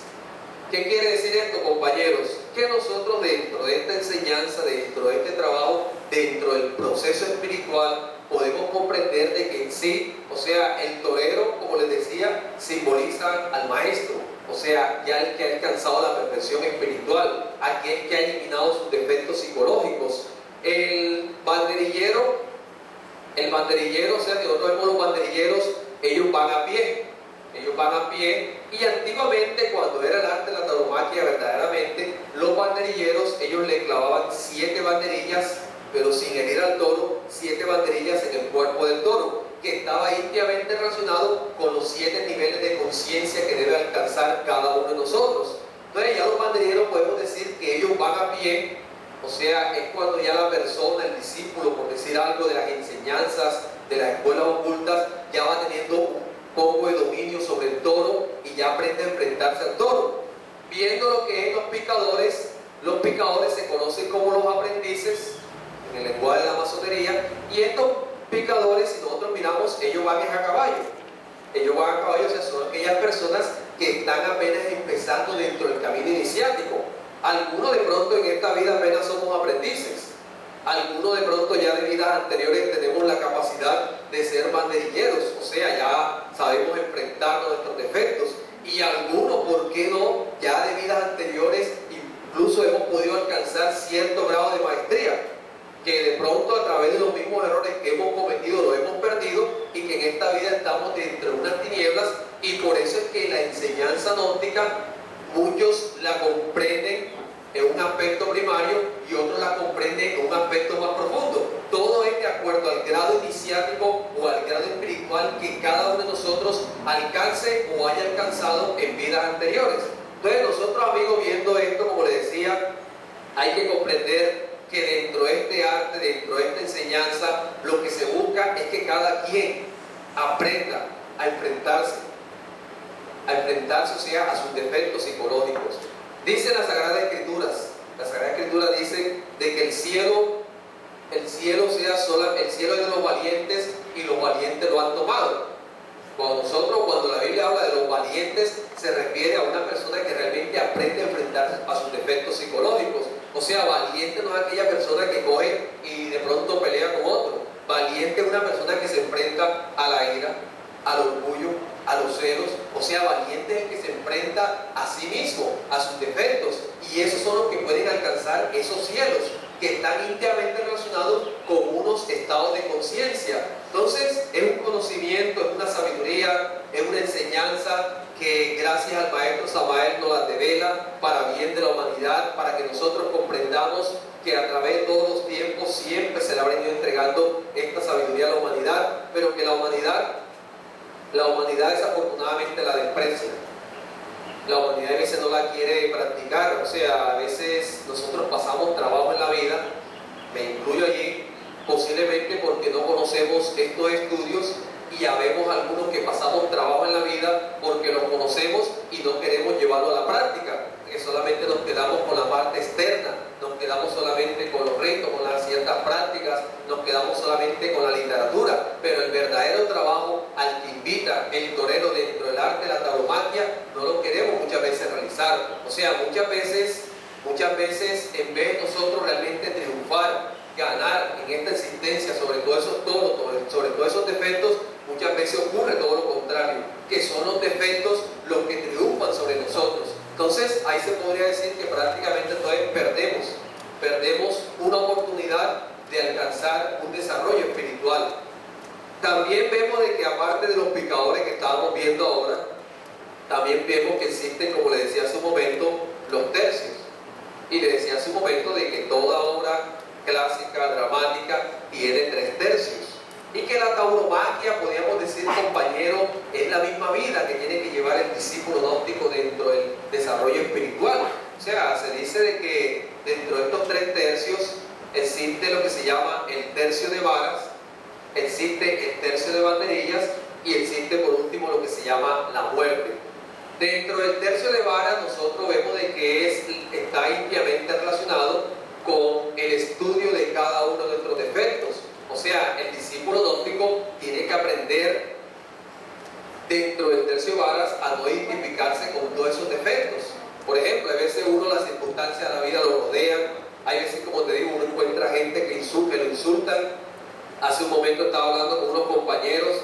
¿Qué quiere decir esto, compañeros? Que nosotros dentro de esta enseñanza, dentro de este trabajo, dentro del proceso espiritual, podemos comprender de que en sí, o sea, el torero, como les decía, simboliza al maestro, o sea, ya el que ha alcanzado la perfección espiritual, aquel que ha eliminado sus defectos psicológicos. El banderillero, o sea, que nosotros vemos los banderilleros, ellos van a pie Y antiguamente, cuando era el arte de la tauromaquia verdaderamente, los banderilleros, ellos le clavaban 7 banderillas, pero sin herir al toro, 7 banderillas en el cuerpo del toro, que estaba íntimamente relacionado con los 7 niveles de conciencia que debe alcanzar cada uno de nosotros. Entonces ya los banderilleros podemos decir que ellos van a pie, o sea, es cuando ya la persona, el discípulo, por decir algo de las enseñanzas de las escuelas ocultas, ya va teniendo un poco de dominio sobre el toro y ya aprende a enfrentarse al toro. Viendo lo que es los picadores se conocen como los aprendices en el lenguaje de la masonería, y estos picadores, si nosotros miramos, ellos van a caballo. Ellos van a caballo, o sea, son aquellas personas que están apenas empezando dentro del camino iniciático. Algunos de pronto en esta vida apenas somos aprendices. Algunos de pronto ya de vidas anteriores tenemos la capacidad de ser banderilleros, o sea, ya sabemos enfrentarnos a nuestros defectos. Y algunos, ¿por qué no? Ya de vidas anteriores incluso hemos podido alcanzar cierto grado de maestría, que de pronto a través de los mismos errores que hemos cometido los hemos perdido, y que en esta vida estamos dentro de unas tinieblas. Y por eso es que la enseñanza gnóstica muchos la comprenden en un aspecto primario y otros la comprenden en un aspecto más profundo. Todo es de acuerdo al grado iniciático o al grado espiritual que cada uno de nosotros alcance o haya alcanzado en vidas anteriores. Entonces nosotros, amigos, viendo esto, como les decía, hay que comprender que dentro de este arte, dentro de esta enseñanza, lo que se busca es que cada quien aprenda a enfrentarse, o sea, a sus defectos psicológicos. Dice la Sagrada Escritura dice de que el cielo es de los valientes y los valientes lo han tomado. Cuando la Biblia habla de los valientes, se refiere a una persona que realmente aprende a enfrentarse a sus defectos psicológicos. O sea, valiente no es aquella persona que coge y de pronto pelea con otro. Valiente es una persona que se enfrenta a la ira, al orgullo, a los celos. O sea, valiente es el que se enfrenta a sí mismo, a sus defectos. Y esos son los que pueden alcanzar esos cielos, que están íntimamente relacionados con unos estados de conciencia. Entonces, es un conocimiento, es una sabiduría, es una enseñanza que gracias al Maestro Samael nos la devela para bien de la humanidad, para que nosotros comprendamos que a través de todos los tiempos siempre se le ha venido entregando esta sabiduría a la humanidad, pero que la humanidad desafortunadamente la desprecia. La humanidad a veces no la quiere practicar, o sea, a veces nosotros pasamos trabajo en la vida, me incluyo allí, posiblemente porque no conocemos estos estudios, y habemos algunos que pasamos trabajo en la vida porque los conocemos y no queremos llevarlo a la práctica, que solamente nos quedamos con la parte externa, nos quedamos solamente con los ritos, con las ciertas prácticas, nos quedamos solamente con la literatura, pero el verdadero trabajo al que invita el torero dentro del arte de la tauromaquia no lo queremos muchas veces realizar. O sea, muchas veces en vez de nosotros realmente triunfar, ganar en esta existencia sobre todos esos toros, sobre todos esos defectos, muchas veces ocurre todo lo contrario, que son los defectos los que triunfan sobre nosotros. Entonces ahí se podría decir que prácticamente entonces perdemos una oportunidad de alcanzar un desarrollo espiritual. También vemos de que aparte de los picadores que estábamos viendo ahora, también vemos que existen, como le decía hace un momento, los tercios. Y le decía hace un momento de que toda obra clásica, dramática, tiene 3 tercios. Y que la tauromaquia, podríamos decir, compañero, es la misma vida que tiene que llevar el discípulo gnóstico dentro del desarrollo espiritual. O sea, se dice de que dentro de estos 3 tercios existe lo que se llama el tercio de varas, existe el tercio de banderillas y existe por último lo que se llama la muerte. Dentro del tercio de varas nosotros vemos de que está íntimamente relacionado con el estudio de cada uno de nuestros defectos. O sea, el discípulo gnóstico tiene que aprender dentro del tercio de varas a no identificarse con todos esos defectos. Por ejemplo, a veces las circunstancias de la vida lo rodean, hay veces, como te digo, uno encuentra gente que lo insultan. Hace un momento estaba hablando con unos compañeros,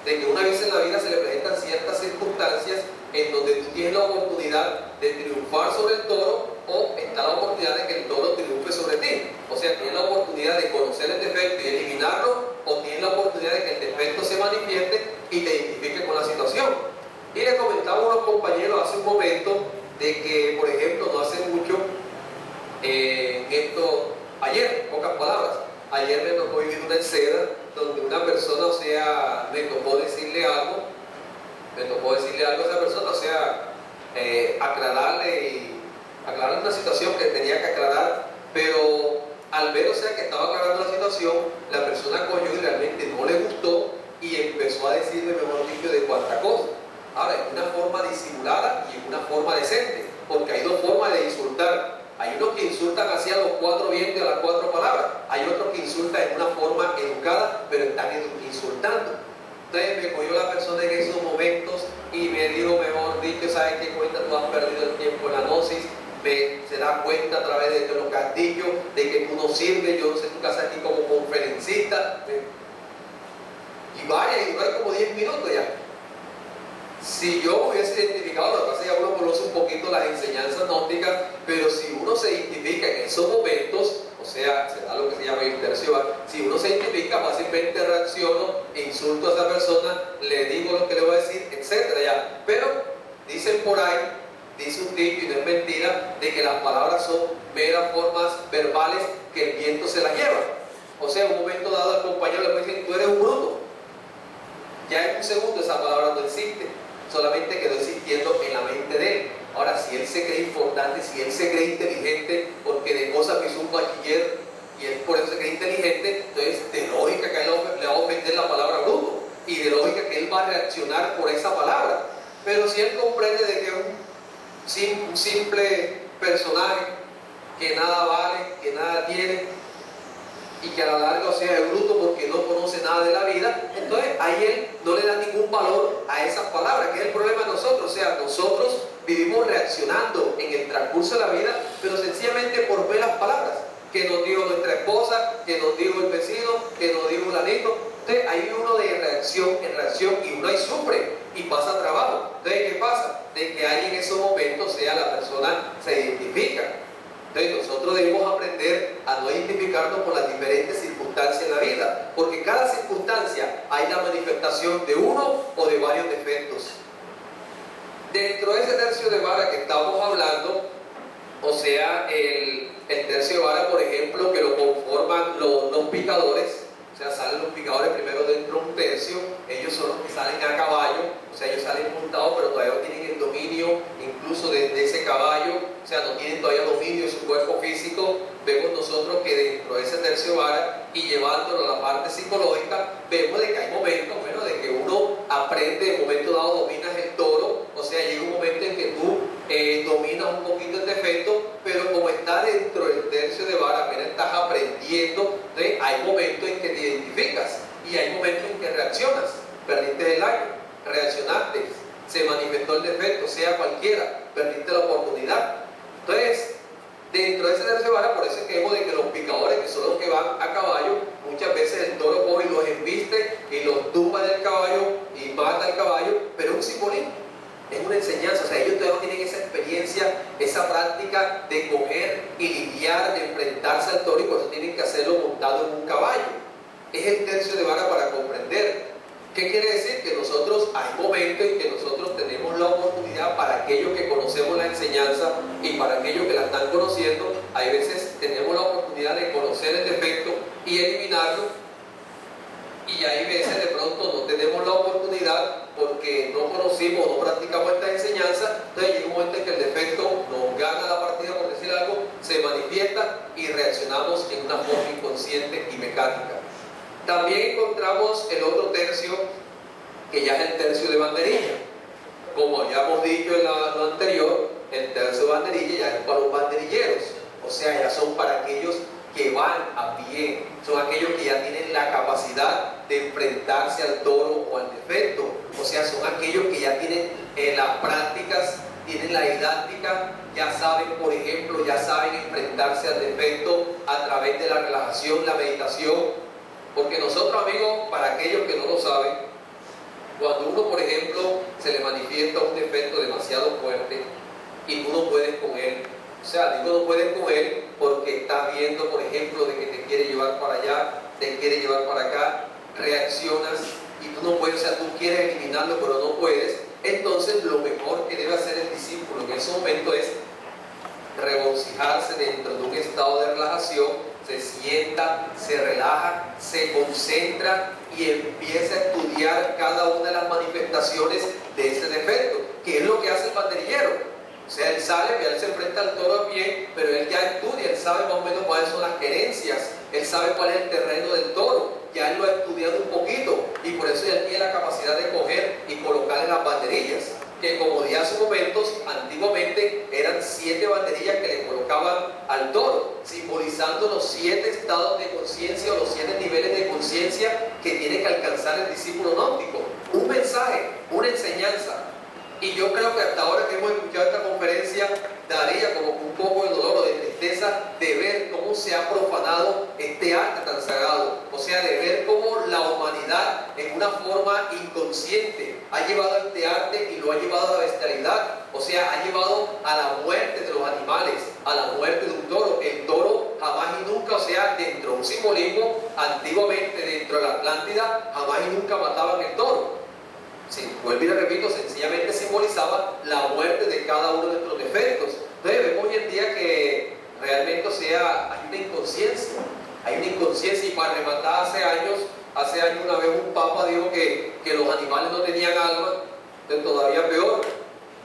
de que una vez en la vida se le presentan ciertas circunstancias en donde tú tienes la oportunidad de triunfar sobre el toro, o está la oportunidad de que el toro triunfe sobre ti. O sea, tienes la oportunidad de conocer el defecto y eliminarlo, o tienes la oportunidad de que el defecto se manifieste y te identifiques con la situación. Y le comentaba a unos compañeros hace un momento de que, por ejemplo, no hace mucho, ayer, pocas palabras, ayer me tocó vivir una escena donde una persona, o sea, me tocó decirle algo a esa persona, o sea, aclararle una situación que tenía que aclarar, pero al ver, o sea, que estaba aclarando la situación, la persona cogió y realmente no le gustó y empezó a decirme, mejor dicho, de cuánta cosa. Ahora, en una forma disimulada y en una forma decente, porque hay dos formas de insultar. Hay unos que insultan hacia los cuatro vientos y a las cuatro palabras. Hay otros que insultan en una forma educada, pero están insultando. Entonces me cogió la persona en esos momentos y me dijo, mejor dicho, ¿sabes qué cuenta? Tú has perdido el tiempo en la gnosis. Se da cuenta a través de los castillos de que tú no sirves. Yo no sé, tu casa aquí como conferencista. Y vaya, y dura como 10 minutos ya. Si yo me hubiese identificado, lo que pasa es que uno conoce un poquito las enseñanzas gnósticas, pero si uno se identifica en esos momentos, o sea, se da lo que se llama intercesión, si uno se identifica, fácilmente reacciono, insulto a esa persona, le digo lo que le voy a decir, etcétera, ya. Pero dicen por ahí, dice un dicho y no es mentira, de que las palabras son meras formas verbales que el viento se las lleva. O sea, en un momento dado al compañero le puede decir, tú eres un bruto. Ya en un segundo esa palabra no existe, solamente quedó existiendo en la mente de él. Ahora, si él se cree importante, si él se cree inteligente, porque de cosas que hizo un bachiller y él por eso se cree inteligente, entonces de lógica que a él le va a ofender la palabra bruto y de lógica que él va a reaccionar por esa palabra. Pero si él comprende de que es un simple personaje que nada vale, que nada tiene y que a la larga, o sea, es bruto porque no conoce nada de la vida, entonces ahí él no le da ningún valor a esas palabras, que es el problema de nosotros. O sea, nosotros vivimos reaccionando en el transcurso de la vida, pero sencillamente por ver las palabras que nos dijo nuestra esposa, que nos dijo el vecino, que nos dijo un anito. Entonces ahí uno de reacción en reacción y uno ahí sufre y pasa trabajo. Entonces, ¿qué pasa? De que ahí en esos momentos, o sea, la persona se identifica. Entonces nosotros debemos aprender a no identificarnos con las diferentes circunstancias en la vida, porque cada circunstancia hay la manifestación de uno o de varios defectos. Dentro de ese tercio de vara que estamos hablando, o sea, el tercio de vara, por ejemplo, que lo conforman los picadores, o sea, salen los picadores primero dentro de un tercio, ellos son los que salen a caballo, o sea, ellos salen montados, pero todavía no tienen el dominio incluso de ese caballo, o sea, no tienen todavía dominio de su cuerpo físico. Vemos nosotros que dentro de ese tercio vara y llevándolo a la parte psicológica, vemos de que hay momentos, bueno, de que uno aprende, en un momento dado dominas el toro, o sea, llega un momento en que tú dominas un poquito el defecto, pero como está dentro del tercio de vara, apenas estás aprendiendo, entonces hay momentos en que te identificas y hay momentos en que reaccionas. Perdiste el año, reaccionaste, se manifestó el defecto, sea cualquiera, perdiste la oportunidad. Entonces, dentro de ese tercio de vara, por eso es que vemos de que los picadores, que son los que van a caballo, muchas veces el toro coge y los embiste y los tumba del caballo y mata al caballo, pero es un simbolismo. Es una enseñanza, o sea, ellos todavía no tienen esa experiencia, esa práctica de coger y lidiar, de enfrentarse al toro, y por eso tienen que hacerlo montado en un caballo. Es el tercio de vara para comprender. ¿Qué quiere decir? Que nosotros, hay momentos en que nosotros tenemos la oportunidad, para aquellos que conocemos la enseñanza y para aquellos que la están conociendo, hay veces tenemos la oportunidad de conocer el defecto y eliminarlo, y hay veces de pronto no tenemos la oportunidad porque no conocimos o no practicamos esta enseñanza. Entonces llega un momento en que el defecto nos gana la partida, por decir algo, se manifiesta y reaccionamos en una forma inconsciente y mecánica. También encontramos el otro tercio, que ya es el tercio de banderilla. Como ya hemos dicho en lo anterior, el tercio de banderilla ya es para los banderilleros, o sea, ya son para aquellos que van a pie, son aquellos que ya tienen la capacidad de enfrentarse al toro o al defecto, o sea, son aquellos que ya tienen las prácticas, tienen la didáctica, ya saben, por ejemplo, ya saben enfrentarse al defecto a través de la relajación, la meditación. Porque nosotros, amigos, para aquellos que no lo saben, cuando uno, por ejemplo, se le manifiesta un defecto demasiado fuerte y tú no puedes con él, o sea, digo no puedes con él porque estás viendo, por ejemplo, de que te quiere llevar para allá, te quiere llevar para acá, reaccionas y tú no puedes, o sea, tú quieres eliminarlo pero no puedes, entonces lo mejor que debe hacer el discípulo en ese momento es regocijarse dentro de un estado de relajación, se sienta, se relaja, se concentra y empieza a estudiar cada una de las manifestaciones de ese defecto, que es lo que hace el banderillero. O sea, él sale, él se enfrenta al toro a pie, pero él ya estudia, él sabe más o menos cuáles son las querencias, él sabe cuál es el terreno del toro, ya él lo ha estudiado un poquito y por eso él tiene la capacidad de coger y colocarle las banderillas, que como dije hace momentos, antiguamente eran 7 banderillas que le colocaban al toro, simbolizando los 7 estados de conciencia o los 7 niveles de conciencia que tiene que alcanzar el discípulo gnóstico. Un mensaje, una enseñanza. Y yo creo que hasta ahora que hemos escuchado esta conferencia, daría como un poco de dolor o de tristeza de ver cómo se ha profanado este arte tan sagrado. O sea, de ver cómo la humanidad en una forma inconsciente ha llevado este arte y lo ha llevado a la bestialidad. O sea, ha llevado a la muerte de los animales, a la muerte de un toro. El toro jamás y nunca, o sea, dentro de un simbolismo, antiguamente dentro de la Atlántida, jamás y nunca mataban el toro. Sí, vuelvo y repito, sencillamente simbolizaba la muerte de cada uno de nuestros defectos. Entonces vemos hoy en día que realmente, o sea, hay una inconsciencia y para rematar hace años una vez un papa dijo que los animales no tenían alma, entonces todavía peor,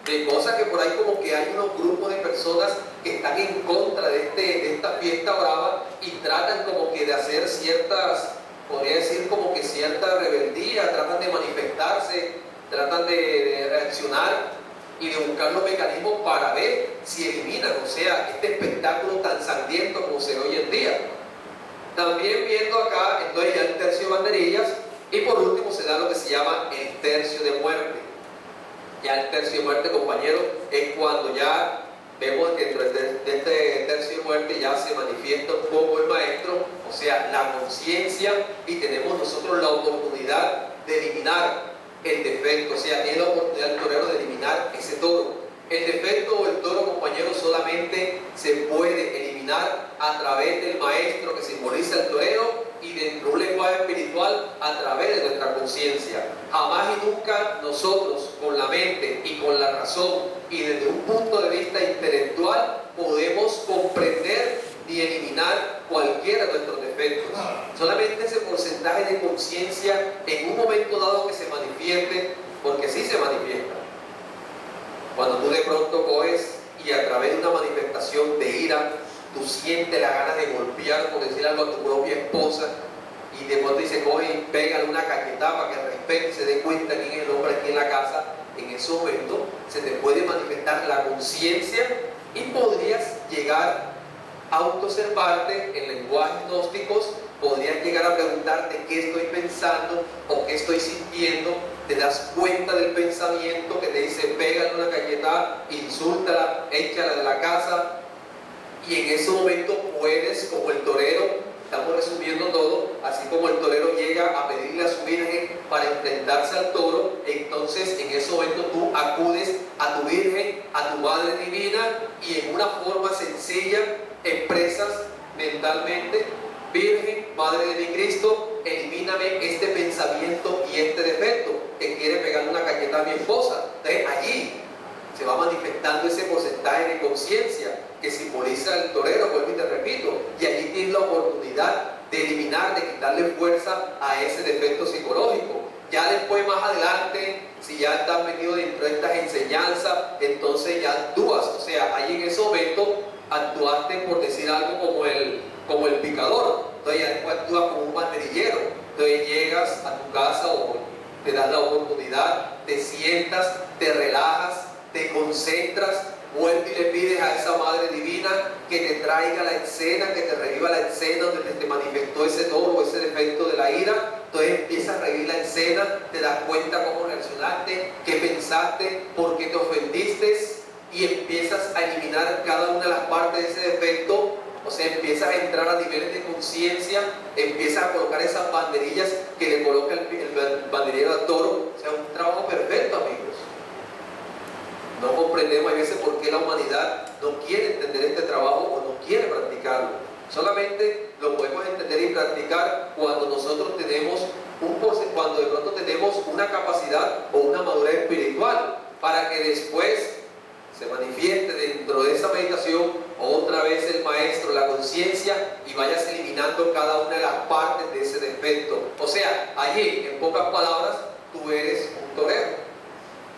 de cosas que por ahí como que hay unos grupos de personas que están en contra de esta fiesta brava y tratan como que de hacer ciertas, podría decir como que cierta rebeldía, tratan de manifestarse, tratan de reaccionar y de buscar los mecanismos para ver si eliminan, o sea, este espectáculo tan sangriento como se ve hoy en día. También viendo acá, entonces ya el tercio de banderillas y por último se da lo que se llama el tercio de muerte. Ya el tercio de muerte, compañeros, es cuando ya vemos que dentro de este tercio de muerte ya se manifiesta un poco el maestro, o sea, la conciencia, y tenemos nosotros la oportunidad de eliminar el defecto, o sea, tiene la oportunidad el torero de eliminar ese toro. El defecto o el toro, compañeros, solamente se puede eliminar a través del maestro que simboliza el torero y dentro de un lenguaje espiritual a través de nuestra conciencia. Jamás y nunca nosotros con la mente y con la razón y desde un punto de vista intelectual podemos comprender ni eliminar cualquiera de nuestros defectos. Solamente ese porcentaje de conciencia en un momento dado que se manifieste, porque sí se manifiesta. Cuando tú de pronto coges y a través de una manifestación de ira, tú sientes la ganas de golpear, por decir algo, a tu propia esposa, y de pronto dice, coge y pégale una cachetada para que respete y se dé cuenta quién es el hombre aquí en la casa. En ese momento se te puede manifestar la conciencia y podrías llegar a autoobservarte en lenguajes gnósticos, podrías llegar a preguntarte qué estoy pensando o qué estoy sintiendo. Te das cuenta del pensamiento que te dice pégale una cachetada, insúltala, échala de la casa, y en ese momento puedes, como el torero, estamos resumiendo todo, así como el torero llega a pedirle a su virgen para enfrentarse al toro, entonces en ese momento tú acudes a tu virgen, a tu madre divina, y en una forma sencilla expresas mentalmente: Virgen, Madre de mi Cristo, elimíname este pensamiento y este defecto que quiere pegarle una cachetada a mi esposa. Entonces allí se va manifestando ese porcentaje de conciencia que simboliza el torero, vuelvo y te repito, y allí tienes la oportunidad de eliminar, de quitarle fuerza a ese defecto psicológico. Ya después, más adelante, si ya estás metido dentro de estas enseñanzas, entonces ya actúas, o sea, ahí en ese momento actuaste, por decir algo, como el picador, entonces ya después actúas como un banderillero, entonces llegas a tu casa o te das la oportunidad, te sientas, te relajas, te concentras, vuelves y le pides a esa Madre Divina que te traiga la escena, que te reviva la escena donde te manifestó ese toro o ese defecto de la ira. Entonces empiezas a revivir la escena, te das cuenta cómo reaccionaste, qué pensaste, por qué te ofendiste, y empiezas a eliminar cada una de las partes de ese defecto. O sea, empiezas a entrar a niveles de conciencia, empiezas a colocar esas banderillas que le coloca el banderillero al toro. O sea, un trabajo perfecto, amigos. No comprendemos a veces por qué la humanidad no quiere entender este trabajo o no quiere practicarlo. Solamente lo podemos entender y practicar cuando nosotros tenemos cuando de pronto tenemos una capacidad o una madurez espiritual, para que después se manifieste dentro de esa meditación otra vez el maestro, la conciencia, y vayas eliminando cada una de las partes de ese defecto. O sea, allí, en pocas palabras, tú eres un torero.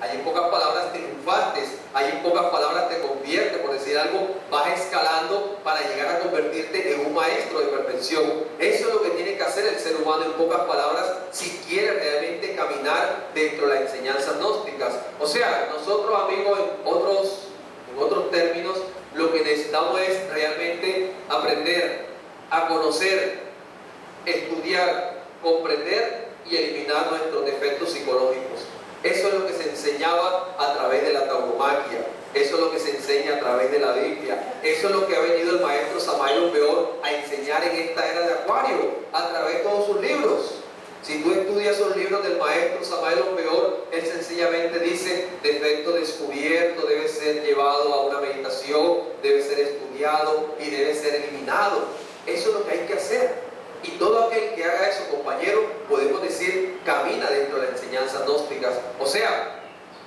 Ahí en pocas palabras triunfantes, ahí en pocas palabras te conviertes, por decir algo, vas escalando para llegar a convertirte en un maestro de perfección. Eso es lo que tiene que hacer el ser humano en pocas palabras si quiere realmente caminar dentro de las enseñanzas gnósticas. O sea, nosotros, amigos, en otros términos, lo que necesitamos es realmente aprender a conocer, estudiar, comprender y eliminar nuestros defectos psicológicos. Eso es lo que se enseñaba a través de la tauromaquia, eso es lo que se enseña a través de la Biblia, eso es lo que ha venido el maestro Samael Aun a enseñar en esta era de Acuario, a través de todos sus libros. Si tú estudias los libros del maestro Samael Aun, él sencillamente dice: defecto descubierto debe ser llevado a una meditación, debe ser estudiado y debe ser eliminado. Eso es lo que hay que hacer. Y todo aquel que haga eso, compañero, podemos decir, camina dentro de las enseñanzas gnósticas. O sea,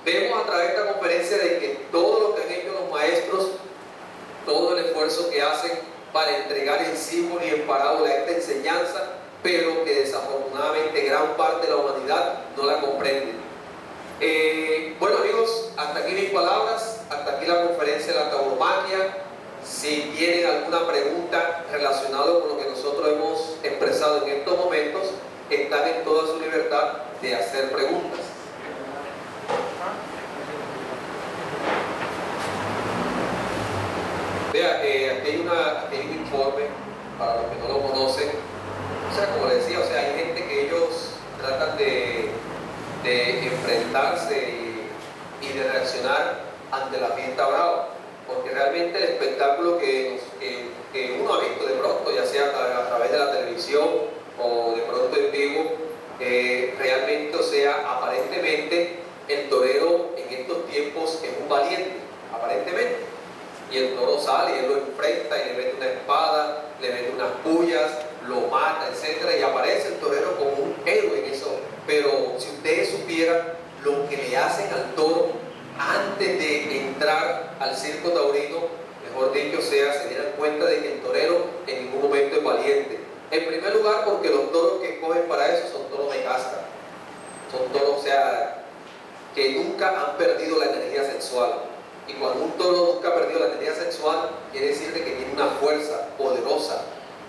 vemos a través de esta conferencia de que todo lo que han hecho los maestros, todo el esfuerzo que hacen para entregar en símbolo y en parábola esta enseñanza, pero que desafortunadamente gran parte de la humanidad no la comprende. Bueno, amigos, hasta aquí mis palabras, hasta aquí la conferencia de la tauromaquia. Si tienen alguna pregunta relacionada con lo que nosotros hemos expresado en estos momentos, están en toda su libertad de hacer preguntas. Vea, aquí hay un informe para los que no lo conocen. O sea, como les decía, o sea, hay gente que ellos tratan de enfrentarse y de reaccionar ante la fiesta brava, porque realmente el espectáculo que uno ha visto de pronto, ya sea a través de la televisión o de pronto en vivo, realmente, o sea, aparentemente el torero en estos tiempos es un valiente, aparentemente, y el toro sale y él lo enfrenta y le mete una espada, le mete unas pullas, lo mata, etcétera, y aparece el torero como un héroe en eso. Pero si ustedes supieran lo que le hacen al toro antes de entrar al circo taurino, mejor dicho, o sea, se dieran cuenta de que el torero en ningún momento es valiente. En primer lugar, porque los toros que cogen para eso son toros de casta, son toros, o sea, que nunca han perdido la energía sexual. Y cuando un toro nunca ha perdido la energía sexual, quiere decir que tiene una fuerza poderosa,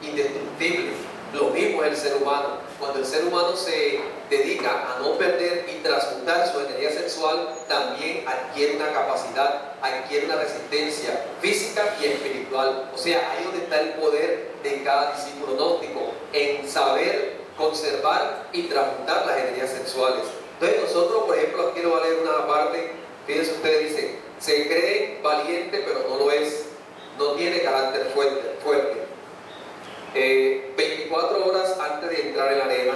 indestructible. Lo mismo es el ser humano. Cuando el ser humano se dedica a no perder y transmutar su energía sexual, también adquiere una capacidad, adquiere una resistencia física y espiritual. O sea, ahí donde está el poder de cada discípulo gnóstico, en saber conservar y transmutar las energías sexuales. Entonces nosotros, por ejemplo, aquí lo voy a leer una parte. Fíjense ustedes, dice: se cree valiente pero no lo es, no tiene carácter fuerte. 24 horas antes de entrar en la arena,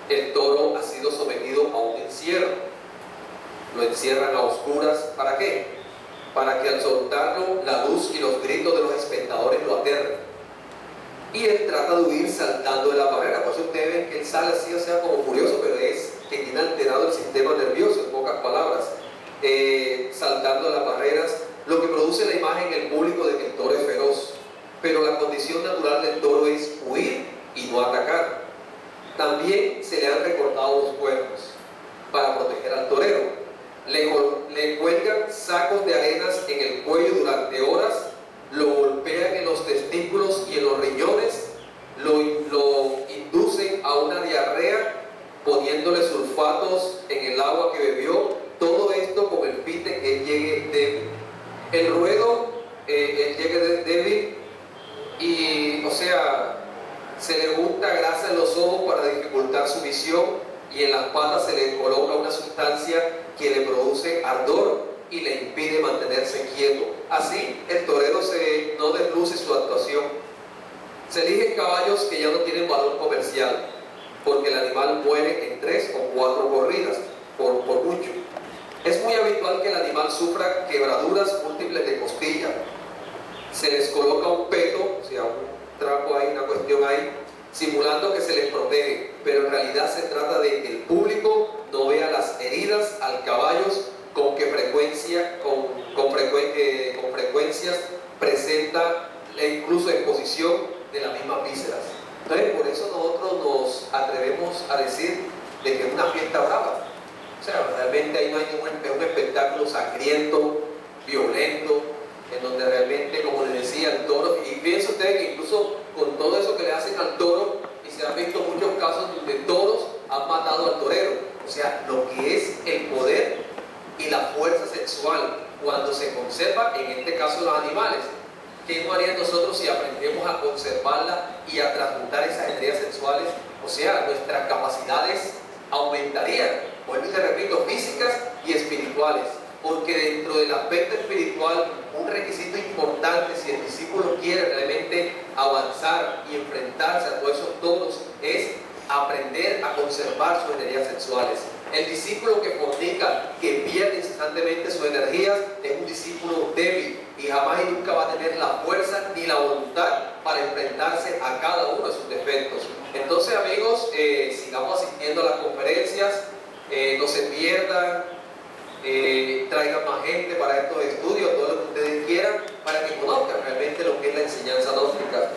el toro ha sido sometido a un encierro. Lo encierran a oscuras. ¿Para qué? Para que al soltarlo, la luz y los gritos de los espectadores lo aterren. Y él trata de huir saltando de la barrera. Por eso ustedes ven que él sale así, o sea, como curioso, pero es que tiene alterado el sistema nervioso, en pocas palabras. Saltando las barreras, lo que produce la imagen en el público de que el toro es feroz. Pero la condición natural del toro es huir y no atacar. También se le han recortado los cuernos para proteger al torero. Le cuelgan sacos de arenas en el cuello durante horas, lo golpean en los testículos y en los riñones, lo inducen a una diarrea poniéndole sulfatos en el agua que bebió. Todo esto con el fin de que él llegue débil. El ruedo, él llegue débil. Y, o sea, se le unta grasa en los ojos para dificultar su visión, y en las patas se le coloca una sustancia que le produce ardor y le impide mantenerse quieto. Así, el torero no desluce su actuación. Se eligen caballos que ya no tienen valor comercial, porque el animal muere en 3 o 4 corridas, por mucho. Es muy habitual que el animal sufra quebraduras múltiples de costilla. Se les coloca un peto, o sea, un trapo ahí, una cuestión ahí, simulando que se les protege. pero en realidad se trata de que el público no vea las heridas al caballos con frecuencias presenta incluso exposición de las mismas vísceras. Entonces, por eso nosotros nos atrevemos a decir de que es una fiesta brava. O sea, realmente ahí no hay un espectáculo sangriento, violento, en donde realmente, como les decía, el toro, y fíjense ustedes que incluso con todo eso que le hacen al toro, y se han visto muchos casos donde toros han matado al torero. O sea, lo que es el poder y la fuerza sexual cuando se conserva, en este caso los animales. ¿Qué no harían nosotros si aprendemos a conservarla y a transmutar esas energías sexuales? O sea, nuestras capacidades aumentarían, vuelvo y te repito, físicas y espirituales. Porque dentro del aspecto espiritual, un requisito importante, si el discípulo quiere realmente avanzar y enfrentarse a todos esos toros, es aprender a conservar sus energías sexuales. El discípulo que fornica, que pierde incesantemente sus energías, es un discípulo débil y jamás y nunca va a tener la fuerza ni la voluntad para enfrentarse a cada uno de sus defectos. Entonces, amigos, sigamos asistiendo a las conferencias, no se pierdan, traigan más gente para estos estudios, todo lo que ustedes quieran, para que conozcan realmente lo que es la enseñanza gnóstica.